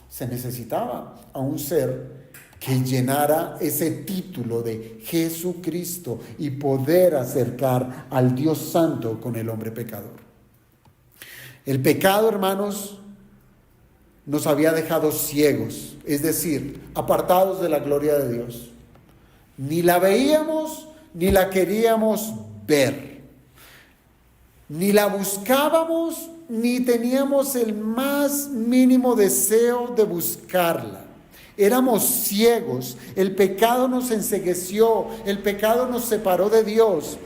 Se necesitaba a un ser que llenara ese título de Jesucristo y poder acercar al Dios Santo con el hombre pecador. El pecado, hermanos, nos había dejado ciegos, es decir, apartados de la gloria de Dios. Ni la veíamos, ni la queríamos ver. Ni la buscábamos, ni teníamos el más mínimo deseo de buscarla. Éramos ciegos, el pecado nos encegueció, el pecado nos separó de Dios.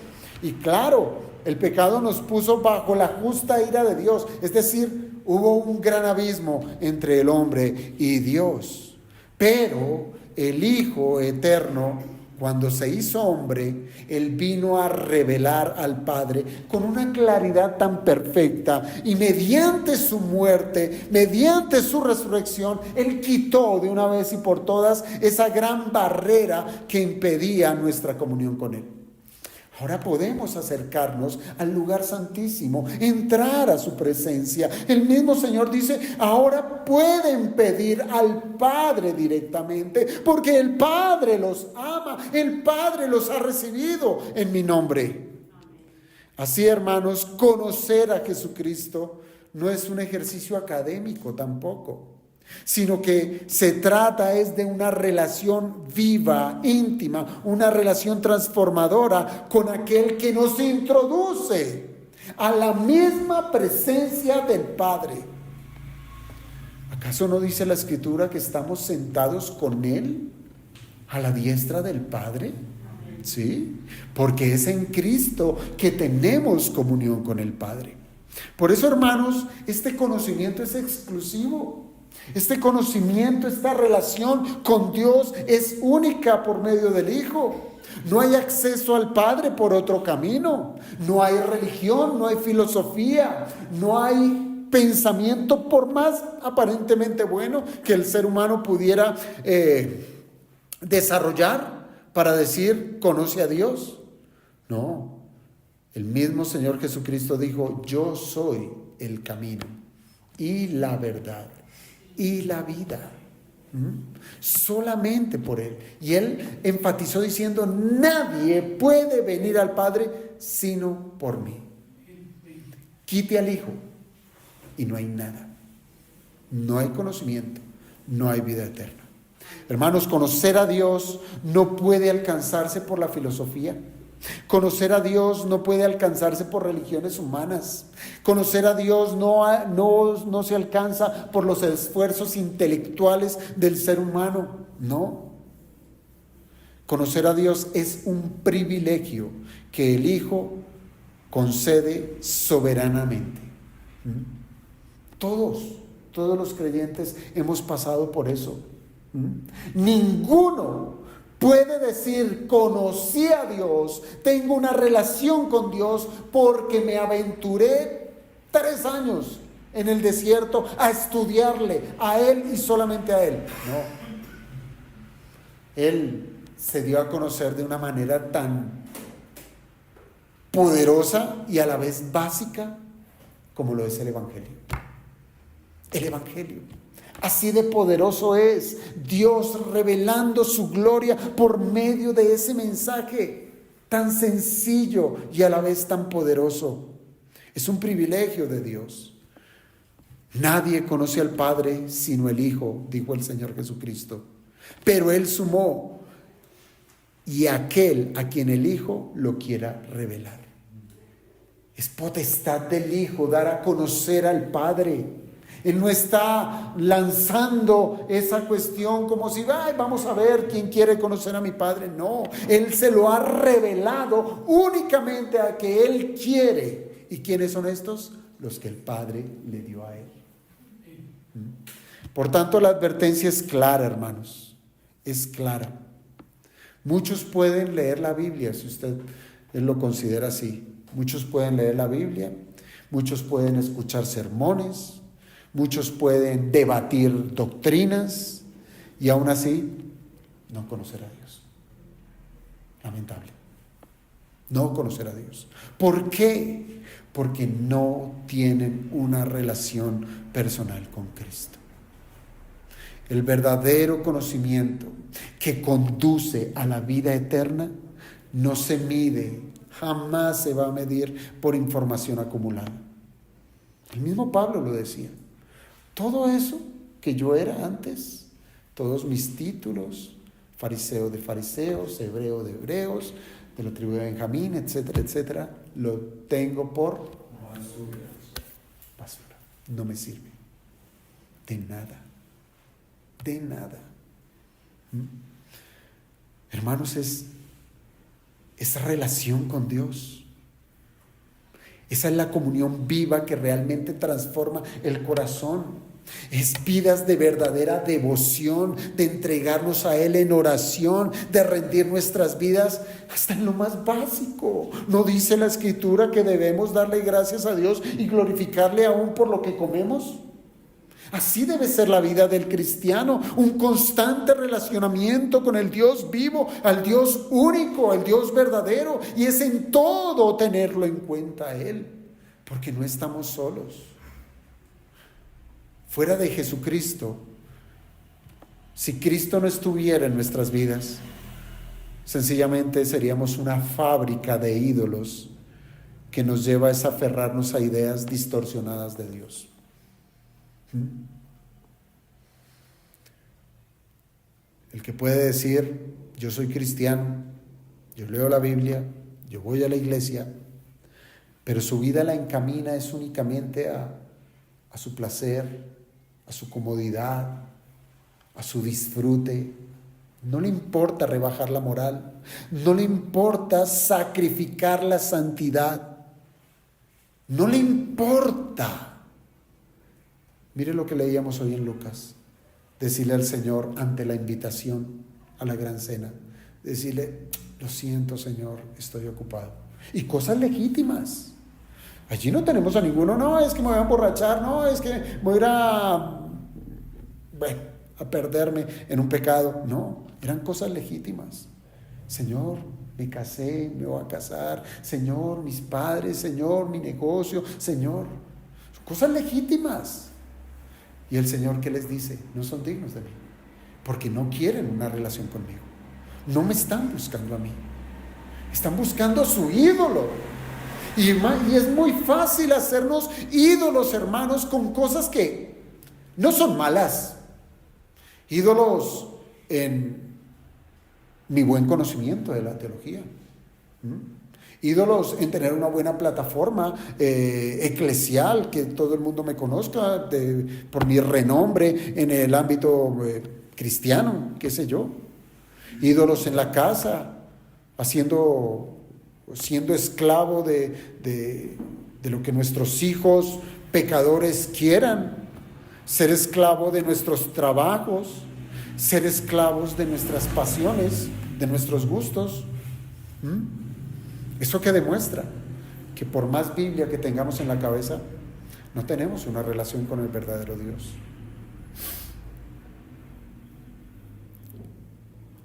Y claro, el pecado nos puso bajo la justa ira de Dios. Es decir, hubo un gran abismo entre el hombre y Dios. Pero el Hijo eterno, cuando se hizo hombre, Él vino a revelar al Padre con una claridad tan perfecta, y mediante su muerte, mediante su resurrección, Él quitó de una vez y por todas esa gran barrera que impedía nuestra comunión con Él. Ahora podemos acercarnos al lugar santísimo, entrar a su presencia. El mismo Señor dice, ahora pueden pedir al Padre directamente, porque el Padre los ama, el Padre los ha recibido en mi nombre. Así, hermanos, conocer a Jesucristo no es un ejercicio académico tampoco, sino que se trata es de una relación viva, íntima, una relación transformadora con aquel que nos introduce a la misma presencia del Padre. ¿Acaso no dice la Escritura que estamos sentados con Él a la diestra del Padre? Sí, porque es en Cristo que tenemos comunión con el Padre. Por eso, hermanos, este conocimiento es exclusivo. Este conocimiento, esta relación con Dios es única por medio del Hijo. No hay acceso al Padre por otro camino. No hay religión, no hay filosofía, no hay pensamiento, por más aparentemente bueno que el ser humano pudiera desarrollar para decir, conoce a Dios. No, el mismo Señor Jesucristo dijo, yo soy el camino y la verdad y la vida. Solamente por Él. Y Él enfatizó diciendo, nadie puede venir al Padre sino por mí. Quite al Hijo y no hay nada. No hay conocimiento, no hay vida eterna. Hermanos, conocer a Dios no puede alcanzarse por la filosofía. Conocer a Dios no puede alcanzarse por religiones humanas. Conocer a Dios no se alcanza por los esfuerzos intelectuales del ser humano. No. Conocer a Dios es un privilegio que el Hijo concede soberanamente. Todos los creyentes hemos pasado por eso. Ninguno puede decir, conocí a Dios, tengo una relación con Dios porque me aventuré 3 años en el desierto a estudiarle a Él y solamente a Él. No. Él se dio a conocer de una manera tan poderosa y a la vez básica como lo es el Evangelio. El Evangelio. Así de poderoso es Dios revelando su gloria por medio de ese mensaje tan sencillo y a la vez tan poderoso. Es un privilegio de Dios. Nadie conoce al Padre sino el Hijo, dijo el Señor Jesucristo. Pero Él sumó, y aquel a quien el Hijo lo quiera revelar. Es potestad del Hijo dar a conocer al Padre. Él no está lanzando esa cuestión como si, vamos a ver quién quiere conocer a mi Padre. No, Él se lo ha revelado únicamente a que Él quiere. ¿Y quiénes son estos? Los que el Padre le dio a Él. Por tanto, la advertencia es clara, hermanos. Es clara. Muchos pueden leer la Biblia, si usted lo considera así. Muchos pueden leer la Biblia. Muchos pueden escuchar sermones. Muchos pueden debatir doctrinas y aún así no conocer a Dios. Lamentable. No conocer a Dios. ¿Por qué? Porque no tienen una relación personal con Cristo. El verdadero conocimiento que conduce a la vida eterna no se mide, jamás se va a medir por información acumulada. El mismo Pablo lo decía. Todo eso que yo era antes, todos mis títulos, fariseo de fariseos, hebreo de hebreos, de la tribu de Benjamín, etcétera, etcétera, lo tengo por basura. No me sirve. De nada. De nada. Hermanos, es relación con Dios. Esa es la comunión viva que realmente transforma el corazón. Es vidas de verdadera devoción, de entregarnos a Él en oración, de rendir nuestras vidas hasta en lo más básico. ¿No dice la Escritura que debemos darle gracias a Dios y glorificarle aún por lo que comemos? Así debe ser la vida del cristiano, un constante relacionamiento con el Dios vivo, al Dios único, al Dios verdadero, y es en todo tenerlo en cuenta a Él, porque no estamos solos. Fuera de Jesucristo, si Cristo no estuviera en nuestras vidas, sencillamente seríamos una fábrica de ídolos que nos lleva a aferrarnos a ideas distorsionadas de Dios. El que puede decir, yo soy cristiano, yo leo la Biblia, yo voy a la iglesia, pero su vida la encamina es únicamente a su placer, a su comodidad, a su disfrute. No le importa rebajar la moral, no le importa sacrificar la santidad, no le importa. Mire lo que leíamos hoy en Lucas, decirle al Señor ante la invitación a la gran cena, decirle: lo siento, Señor, estoy ocupado. Y cosas legítimas. Allí no tenemos a ninguno: no, es que me voy a emborrachar, no, es que me voy a ir a perderme en un pecado. No, eran cosas legítimas. Señor, me casé, me voy a casar. Señor, mis padres. Señor, mi negocio. Señor, son cosas legítimas. Y el Señor, ¿qué les dice? No son dignos de mí, porque no quieren una relación conmigo. No me están buscando a mí, están buscando a su ídolo. Y es muy fácil hacernos ídolos, hermanos, con cosas que no son malas. Ídolos en mi buen conocimiento de la teología. Ídolos en tener una buena plataforma eclesial, que todo el mundo me conozca por mi renombre en el ámbito cristiano, qué sé yo. Ídolos en la casa, siendo esclavo de lo que nuestros hijos pecadores quieran, ser esclavo de nuestros trabajos, ser esclavos de nuestras pasiones, de nuestros gustos. ¿Eso qué demuestra? Que por más Biblia que tengamos en la cabeza, no tenemos una relación con el verdadero Dios.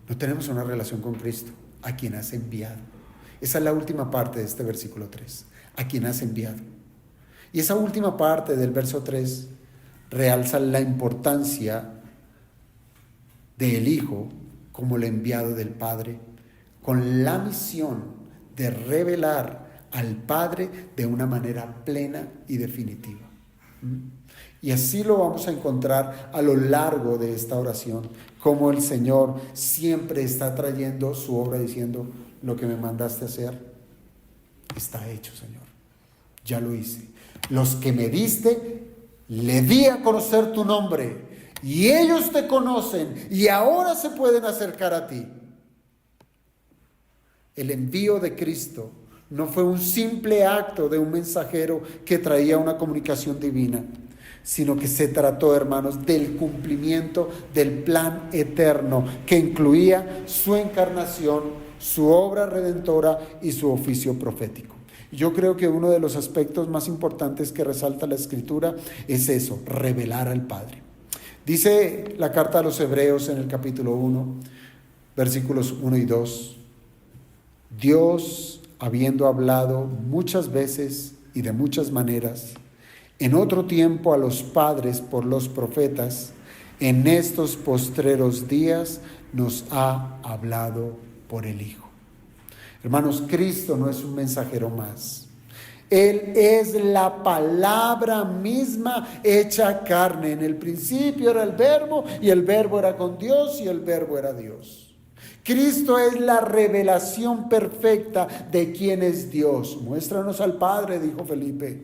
No tenemos una relación con Cristo, a quien has enviado. Esa es la última parte de este versículo 3, a quien has enviado. Y esa última parte del verso 3 realza la importancia del Hijo como el enviado del Padre, con la misión de revelar al Padre de una manera plena y definitiva. Y así lo vamos a encontrar a lo largo de esta oración, como el Señor siempre está trayendo su obra diciendo: lo que me mandaste hacer está hecho, Señor, ya lo hice. Los que me diste, le di a conocer tu nombre, y ellos te conocen y ahora se pueden acercar a ti. El envío de Cristo no fue un simple acto de un mensajero que traía una comunicación divina, sino que se trató, hermanos, del cumplimiento del plan eterno que incluía su encarnación, su obra redentora y su oficio profético. Yo creo que uno de los aspectos más importantes que resalta la Escritura es eso: revelar al Padre. Dice la carta a los Hebreos en el capítulo 1, versículos 1 y 2: Dios, habiendo hablado muchas veces y de muchas maneras, en otro tiempo a los padres por los profetas, en estos postreros días nos ha hablado por el Hijo. Hermanos, Cristo no es un mensajero más. Él es la palabra misma hecha carne. En el principio era el Verbo, y el Verbo era con Dios, y el Verbo era Dios. Cristo es la revelación perfecta de quién es Dios. Muéstranos al Padre, dijo Felipe.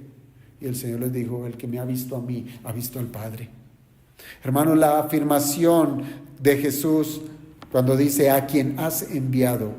Y el Señor les dijo: el que me ha visto a mí, ha visto al Padre. Hermanos, la afirmación de Jesús cuando dice: a quien has enviado,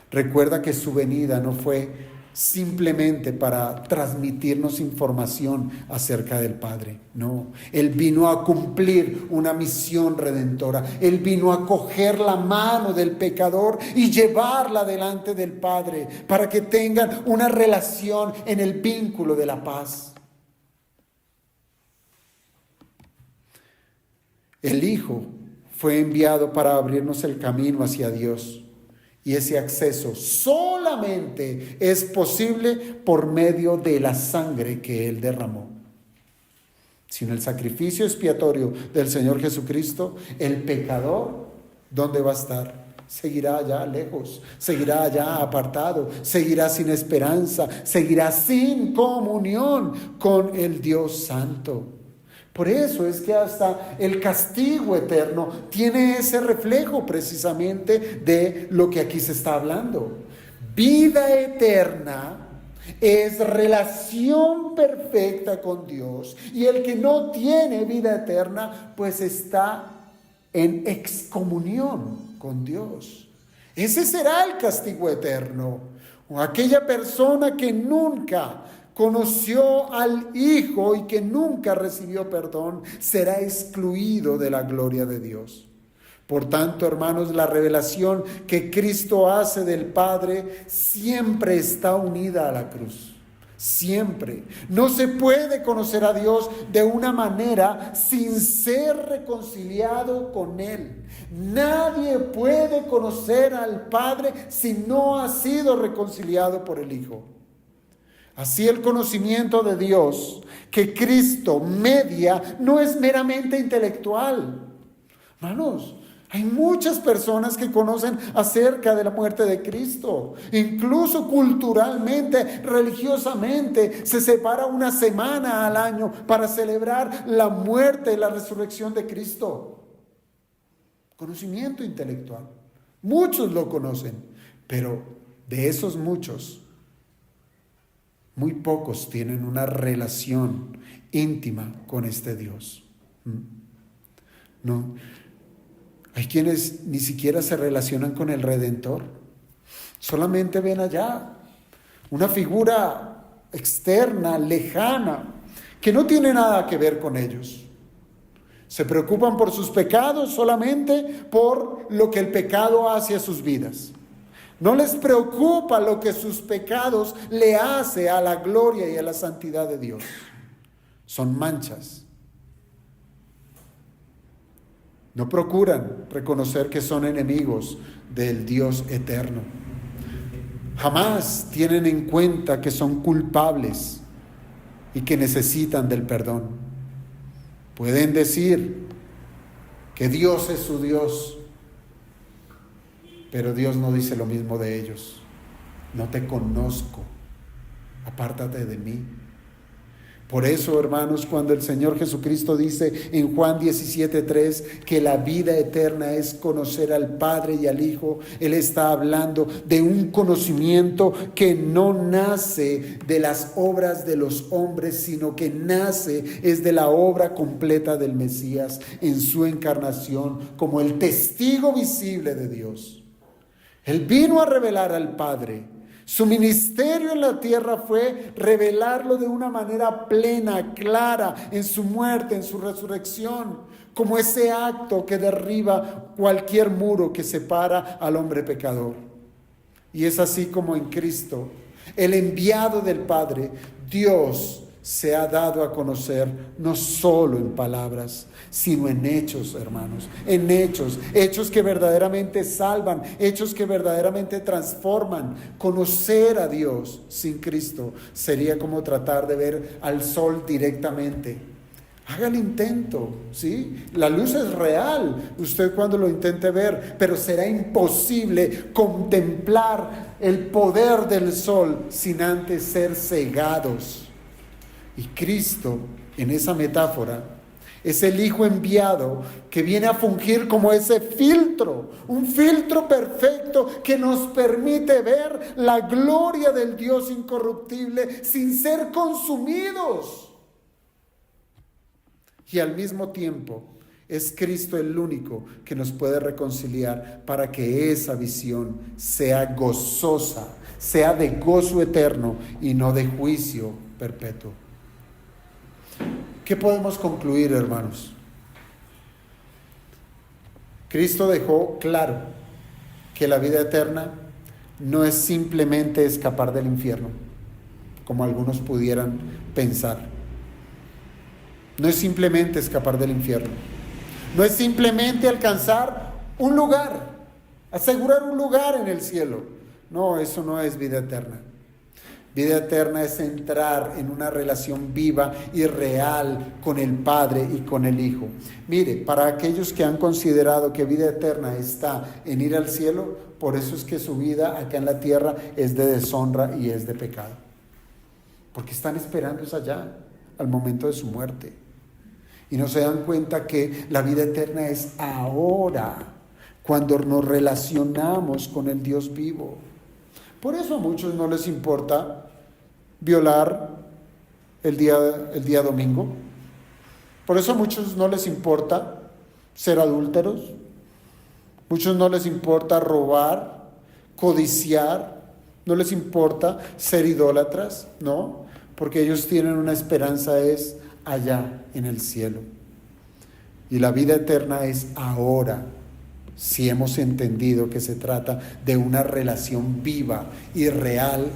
recuerda que su venida no fue simplemente para transmitirnos información acerca del Padre. No, Él vino a cumplir una misión redentora. Él vino a coger la mano del pecador y llevarla delante del Padre para que tengan una relación en el vínculo de la paz. El Hijo fue enviado para abrirnos el camino hacia Dios. Y ese acceso solamente es posible por medio de la sangre que Él derramó. Sin el sacrificio expiatorio del Señor Jesucristo, el pecador, ¿dónde va a estar? Seguirá allá lejos, seguirá allá apartado, seguirá sin esperanza, seguirá sin comunión con el Dios Santo. Por eso es que hasta el castigo eterno tiene ese reflejo precisamente de lo que aquí se está hablando. Vida eterna Es relación perfecta con Dios. Y el que no tiene vida eterna, pues está en excomunión con Dios. Ese será el castigo eterno. O aquella persona que nunca conoció al Hijo y que nunca recibió perdón, será excluido de la gloria de Dios. Por tanto, hermanos, la revelación que Cristo hace del Padre siempre está unida a la cruz. Siempre. No se puede conocer a Dios de una manera sin ser reconciliado con Él. Nadie puede conocer al Padre si no ha sido reconciliado por el Hijo. Así el conocimiento de Dios que Cristo media no es meramente intelectual. Hermanos, hay muchas personas que conocen acerca de la muerte de Cristo. Incluso culturalmente, religiosamente, se separa una semana al año para celebrar la muerte y la resurrección de Cristo. Conocimiento intelectual. Muchos lo conocen, pero de esos muchos, muy pocos tienen una relación íntima con este Dios. No. Hay quienes ni siquiera se relacionan con el Redentor. Solamente ven allá una figura externa, lejana, que no tiene nada que ver con ellos. Se preocupan por sus pecados solamente por lo que el pecado hace a sus vidas. No les preocupa lo que sus pecados le hace a la gloria y a la santidad de Dios. Son manchas. No procuran reconocer que son enemigos del Dios eterno. Jamás tienen en cuenta que son culpables y que necesitan del perdón. Pueden decir que Dios es su Dios, pero Dios no dice lo mismo de ellos. No te conozco, apártate de mí. Por eso, hermanos, cuando el Señor Jesucristo dice en Juan 17:3 que la vida eterna es conocer al Padre y al Hijo, Él está hablando de un conocimiento que no nace de las obras de los hombres, sino que nace es de la obra completa del Mesías en su encarnación como el testigo visible de Dios. Él vino a revelar al Padre. Su ministerio en la tierra fue revelarlo de una manera plena, clara, en su muerte, en su resurrección, como ese acto que derriba cualquier muro que separa al hombre pecador. Y es así como en Cristo, el enviado del Padre, Dios se ha dado a conocer no solo en palabras, sino en hechos, hermanos, en hechos que verdaderamente salvan, hechos que verdaderamente transforman. Conocer a Dios sin Cristo sería como tratar de ver al sol directamente. Haga el intento, ¿sí? La luz es real, usted cuando lo intente ver, pero será imposible contemplar el poder del sol sin antes ser cegados. Y Cristo, en esa metáfora, es el Hijo enviado que viene a fungir como ese filtro, un filtro perfecto que nos permite ver la gloria del Dios incorruptible sin ser consumidos. Y al mismo tiempo es Cristo el único que nos puede reconciliar para que esa visión sea gozosa, sea de gozo eterno y no de juicio perpetuo. ¿Qué podemos concluir, hermanos? Cristo dejó claro que la vida eterna no es simplemente escapar del infierno, como algunos pudieran pensar. No es simplemente escapar del infierno. No es simplemente alcanzar un lugar, asegurar un lugar en el cielo. No, eso no es vida eterna. Vida eterna es entrar en una relación viva y real con el Padre y con el Hijo. Mire, para aquellos que han considerado que vida eterna está en ir al cielo, por eso es que su vida acá en la tierra es de deshonra y es de pecado. Porque están esperando es allá, al momento de su muerte. Y no se dan cuenta que la vida eterna es ahora, cuando nos relacionamos con el Dios vivo. Por eso a muchos no les importa violar el día domingo. Por eso a muchos no les importa ser adúlteros, muchos no les importa robar, codiciar, no les importa ser idólatras, ¿no? Porque ellos tienen una esperanza es allá en el cielo. Y la vida eterna es ahora, si hemos entendido que se trata de una relación viva y real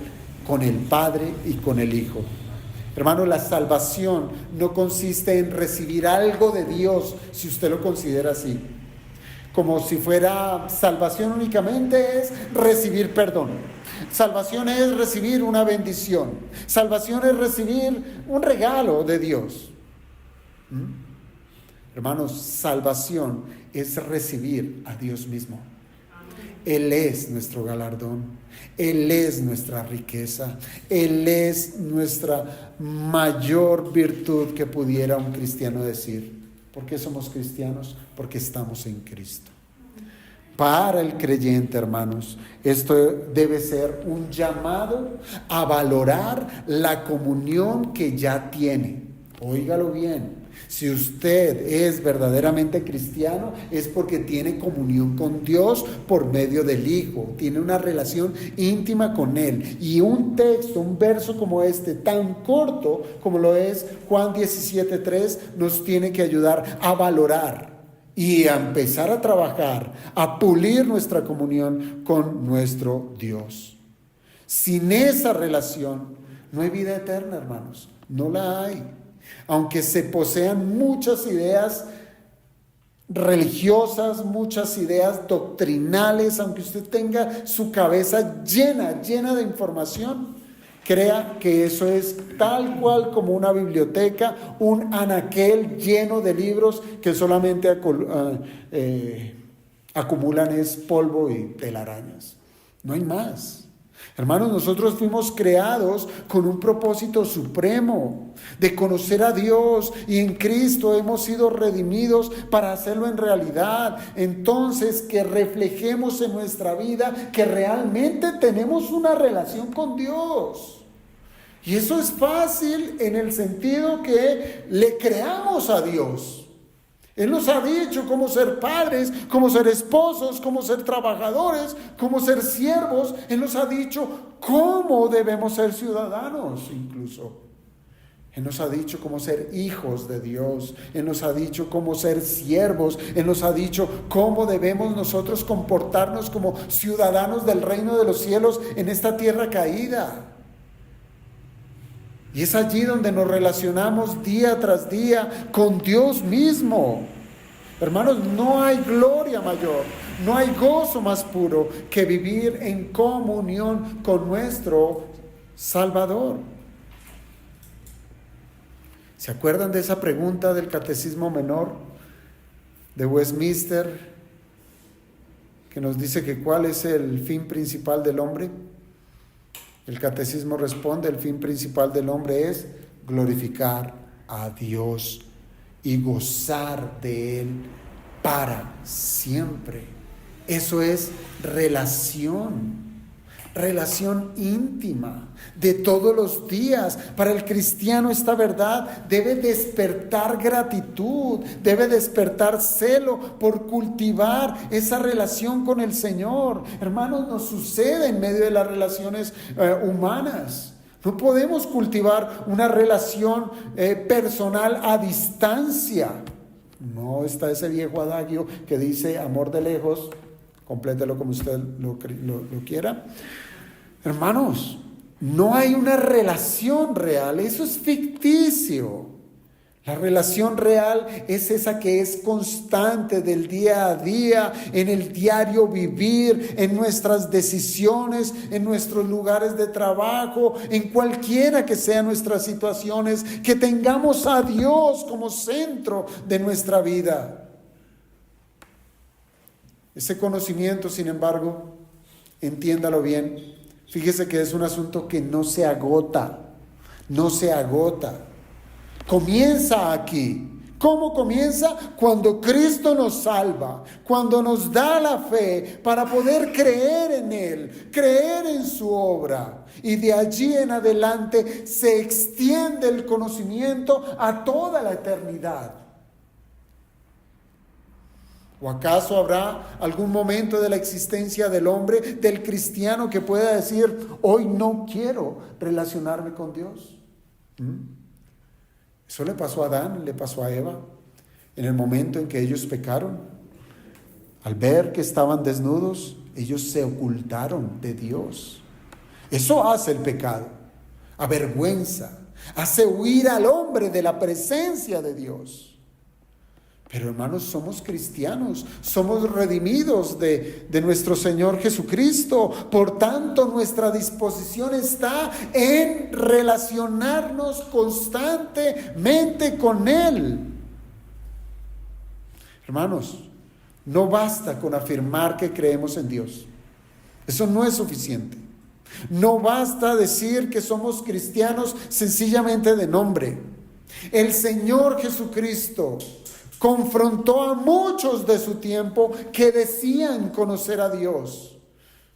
con el Padre y con el Hijo. Hermano, la salvación no consiste en recibir algo de Dios, si usted lo considera así. Como si fuera salvación únicamente es recibir perdón. Salvación es recibir una bendición. Salvación es recibir un regalo de Dios. Hermanos, salvación es recibir a Dios mismo. Él es nuestro galardón, Él es nuestra riqueza, Él es nuestra mayor virtud que pudiera un cristiano decir. ¿Por qué somos cristianos? Porque estamos en Cristo. Para el creyente, hermanos, esto debe ser un llamado a valorar la comunión que ya tiene. Óigalo bien. Si usted es verdaderamente cristiano, es porque tiene comunión con Dios por medio del Hijo, tiene una relación íntima con Él. Y un texto, un verso como este, tan corto como lo es Juan 17:3, nos tiene que ayudar a valorar y a empezar a trabajar, a pulir nuestra comunión con nuestro Dios. Sin esa relación no hay vida eterna, hermanos, no la hay. Aunque se posean muchas ideas religiosas, muchas ideas doctrinales, aunque usted tenga su cabeza llena de información, crea que eso es tal cual como una biblioteca, un anaquel lleno de libros que solamente acumulan es polvo y telarañas. No hay más. Hermanos, nosotros fuimos creados con un propósito supremo de conocer a Dios, y en Cristo hemos sido redimidos para hacerlo en realidad. Entonces, que reflejemos en nuestra vida que realmente tenemos una relación con Dios. Y eso es fácil en el sentido que le creamos a Dios. Él nos ha dicho cómo ser padres, cómo ser esposos, cómo ser trabajadores, cómo ser siervos. Él nos ha dicho cómo debemos ser ciudadanos incluso. Él nos ha dicho cómo ser hijos de Dios. Él nos ha dicho cómo ser siervos. Él nos ha dicho cómo debemos nosotros comportarnos como ciudadanos del reino de los cielos en esta tierra caída. Y es allí donde nos relacionamos día tras día con Dios mismo. Hermanos, no hay gloria mayor, no hay gozo más puro que vivir en comunión con nuestro Salvador. ¿Se acuerdan de esa pregunta del Catecismo Menor de Westminster que nos dice que cuál es el fin principal del hombre? El catecismo responde: el fin principal del hombre es glorificar a Dios y gozar de Él para siempre. Eso es relación íntima de todos los días. Para el cristiano esta verdad debe despertar gratitud, debe despertar celo por cultivar esa relación con el Señor. Hermanos, nos sucede en medio de las relaciones humanas. No podemos cultivar una relación personal a distancia. No está ese viejo adagio que dice amor de lejos, complételo como usted lo quiera. Hermanos, no hay una relación real, eso es ficticio. La relación real es esa que es constante del día a día, en el diario vivir, en nuestras decisiones, en nuestros lugares de trabajo, en cualquiera que sean nuestras situaciones, que tengamos a Dios como centro de nuestra vida. Ese conocimiento, sin embargo, entiéndalo bien, fíjese que es un asunto que no se agota. Comienza aquí, ¿Cómo comienza? Cuando Cristo nos salva, cuando nos da la fe para poder creer en Él, creer en su obra. Y de allí en adelante se extiende el conocimiento a toda la eternidad. ¿O acaso habrá algún momento de la existencia del hombre, del cristiano, que pueda decir, hoy no quiero relacionarme con Dios? Eso le pasó a Adán, le pasó a Eva, en el momento en que ellos pecaron. Al ver que estaban desnudos, ellos se ocultaron de Dios. Eso hace el pecado, avergüenza, hace huir al hombre de la presencia de Dios. Pero hermanos, somos cristianos, somos redimidos de nuestro Señor Jesucristo. Por tanto, nuestra disposición está en relacionarnos constantemente con Él. Hermanos, no basta con afirmar que creemos en Dios. Eso no es suficiente. No basta decir que somos cristianos sencillamente de nombre. El Señor Jesucristo confrontó a muchos de su tiempo que decían conocer a Dios,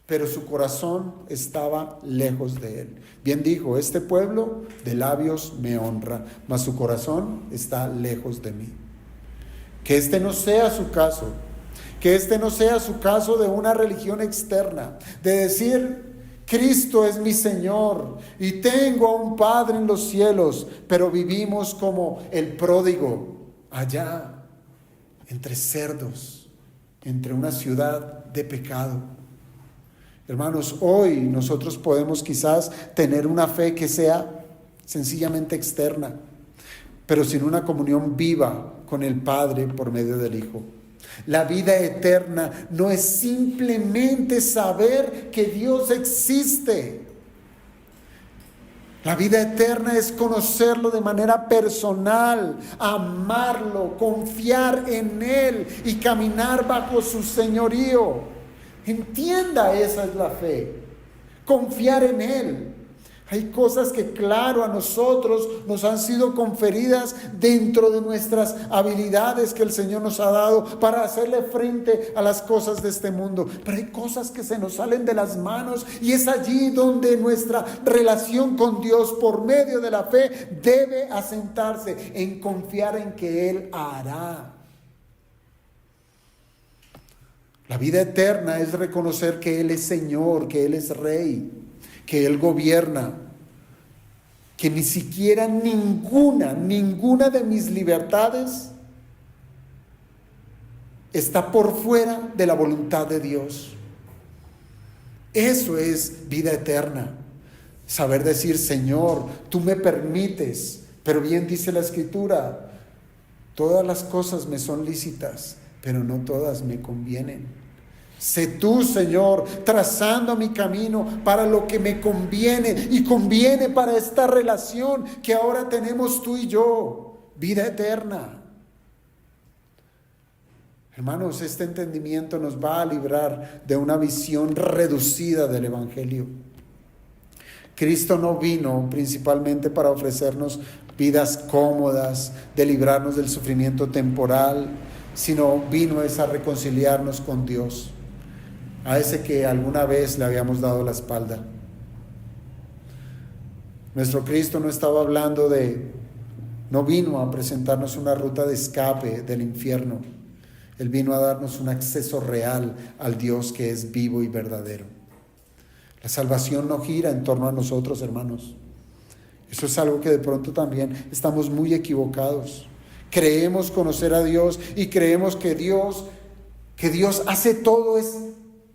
pero su corazón estaba lejos de Él. Bien dijo, este pueblo de labios me honra, mas su corazón está lejos de mí. Que este no sea su caso, que este no sea su caso de una religión externa, de decir, Cristo es mi Señor y tengo a un Padre en los cielos, pero vivimos como el pródigo allá, entre cerdos, entre una ciudad de pecado. Hermanos, hoy nosotros podemos quizás tener una fe que sea sencillamente externa, pero sin una comunión viva con el Padre por medio del Hijo. La vida eterna no es simplemente saber que Dios existe. La vida eterna es conocerlo de manera personal, amarlo, confiar en Él y caminar bajo su señorío. Entienda, esa es la fe, confiar en Él. Hay cosas que, claro, a nosotros nos han sido conferidas dentro de nuestras habilidades que el Señor nos ha dado para hacerle frente a las cosas de este mundo. Pero hay cosas que se nos salen de las manos y es allí donde nuestra relación con Dios por medio de la fe debe asentarse en confiar en que Él hará. La vida eterna es reconocer que Él es Señor, que Él es Rey, que Él gobierna, que ni siquiera ninguna de mis libertades está por fuera de la voluntad de Dios. Eso es vida eterna. Saber decir, Señor, tú me permites, pero bien dice la Escritura, todas las cosas me son lícitas, pero no todas me convienen. Sé tú, Señor, trazando mi camino para lo que me conviene y conviene para esta relación que ahora tenemos tú y yo, vida eterna. Hermanos, este entendimiento nos va a librar de una visión reducida del Evangelio. Cristo no vino principalmente para ofrecernos vidas cómodas, de librarnos del sufrimiento temporal, sino vino a reconciliarnos con Dios, a ese que alguna vez le habíamos dado la espalda. Nuestro Cristo no vino a presentarnos una ruta de escape del infierno. Él vino a darnos un acceso real al Dios que es vivo y verdadero. La salvación no gira en torno a nosotros, hermanos. Eso es algo que de pronto también estamos muy equivocados. Creemos conocer a Dios y creemos que Dios hace todo es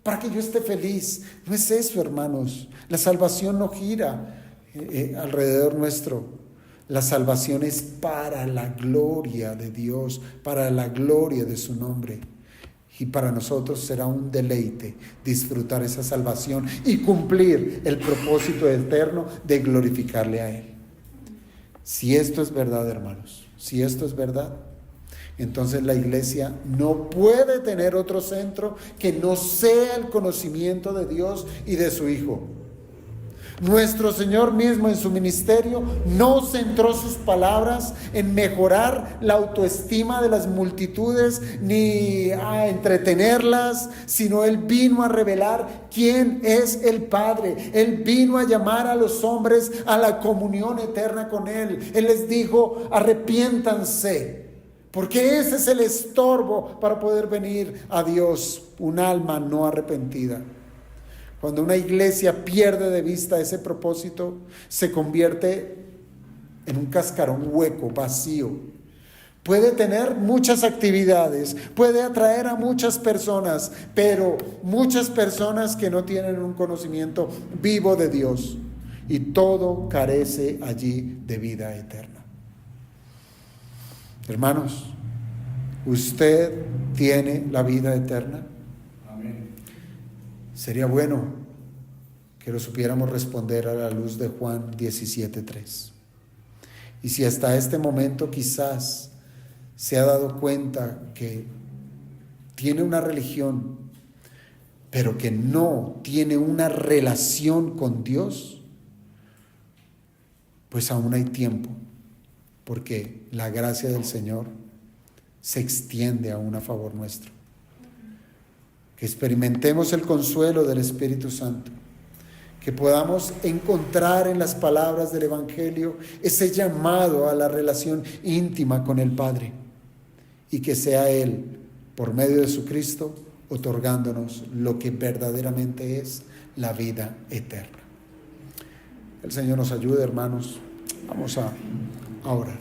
para que yo esté feliz. No es eso, hermanos. La salvación no gira alrededor nuestro. La salvación es para la gloria de Dios, para la gloria de su nombre. Y para nosotros será un deleite disfrutar esa salvación y cumplir el propósito eterno de glorificarle a Él. Si esto es verdad, hermanos, si esto es verdad, entonces la iglesia no puede tener otro centro que no sea el conocimiento de Dios y de su Hijo. Nuestro Señor mismo en su ministerio no centró sus palabras en mejorar la autoestima de las multitudes ni a entretenerlas, sino Él vino a revelar quién es el Padre. Él vino a llamar a los hombres a la comunión eterna con Él. Él les dijo: arrepiéntanse, porque ese es el estorbo para poder venir a Dios, un alma no arrepentida. Cuando una iglesia pierde de vista ese propósito, se convierte en un cascarón hueco, vacío. Puede tener muchas actividades, puede atraer a muchas personas, pero muchas personas que no tienen un conocimiento vivo de Dios, y todo carece allí de vida eterna. Hermanos, ¿usted tiene la vida eterna? Sería bueno que lo supiéramos responder a la luz de Juan 17:3. Y si hasta este momento quizás se ha dado cuenta que tiene una religión, pero que no tiene una relación con Dios, pues aún hay tiempo, porque la gracia del Señor se extiende aún a favor nuestro. Que experimentemos el consuelo del Espíritu Santo, que podamos encontrar en las palabras del Evangelio ese llamado a la relación íntima con el Padre, y que sea Él, por medio de su Cristo, otorgándonos lo que verdaderamente es la vida eterna. El Señor nos ayude, hermanos. Vamos a orar.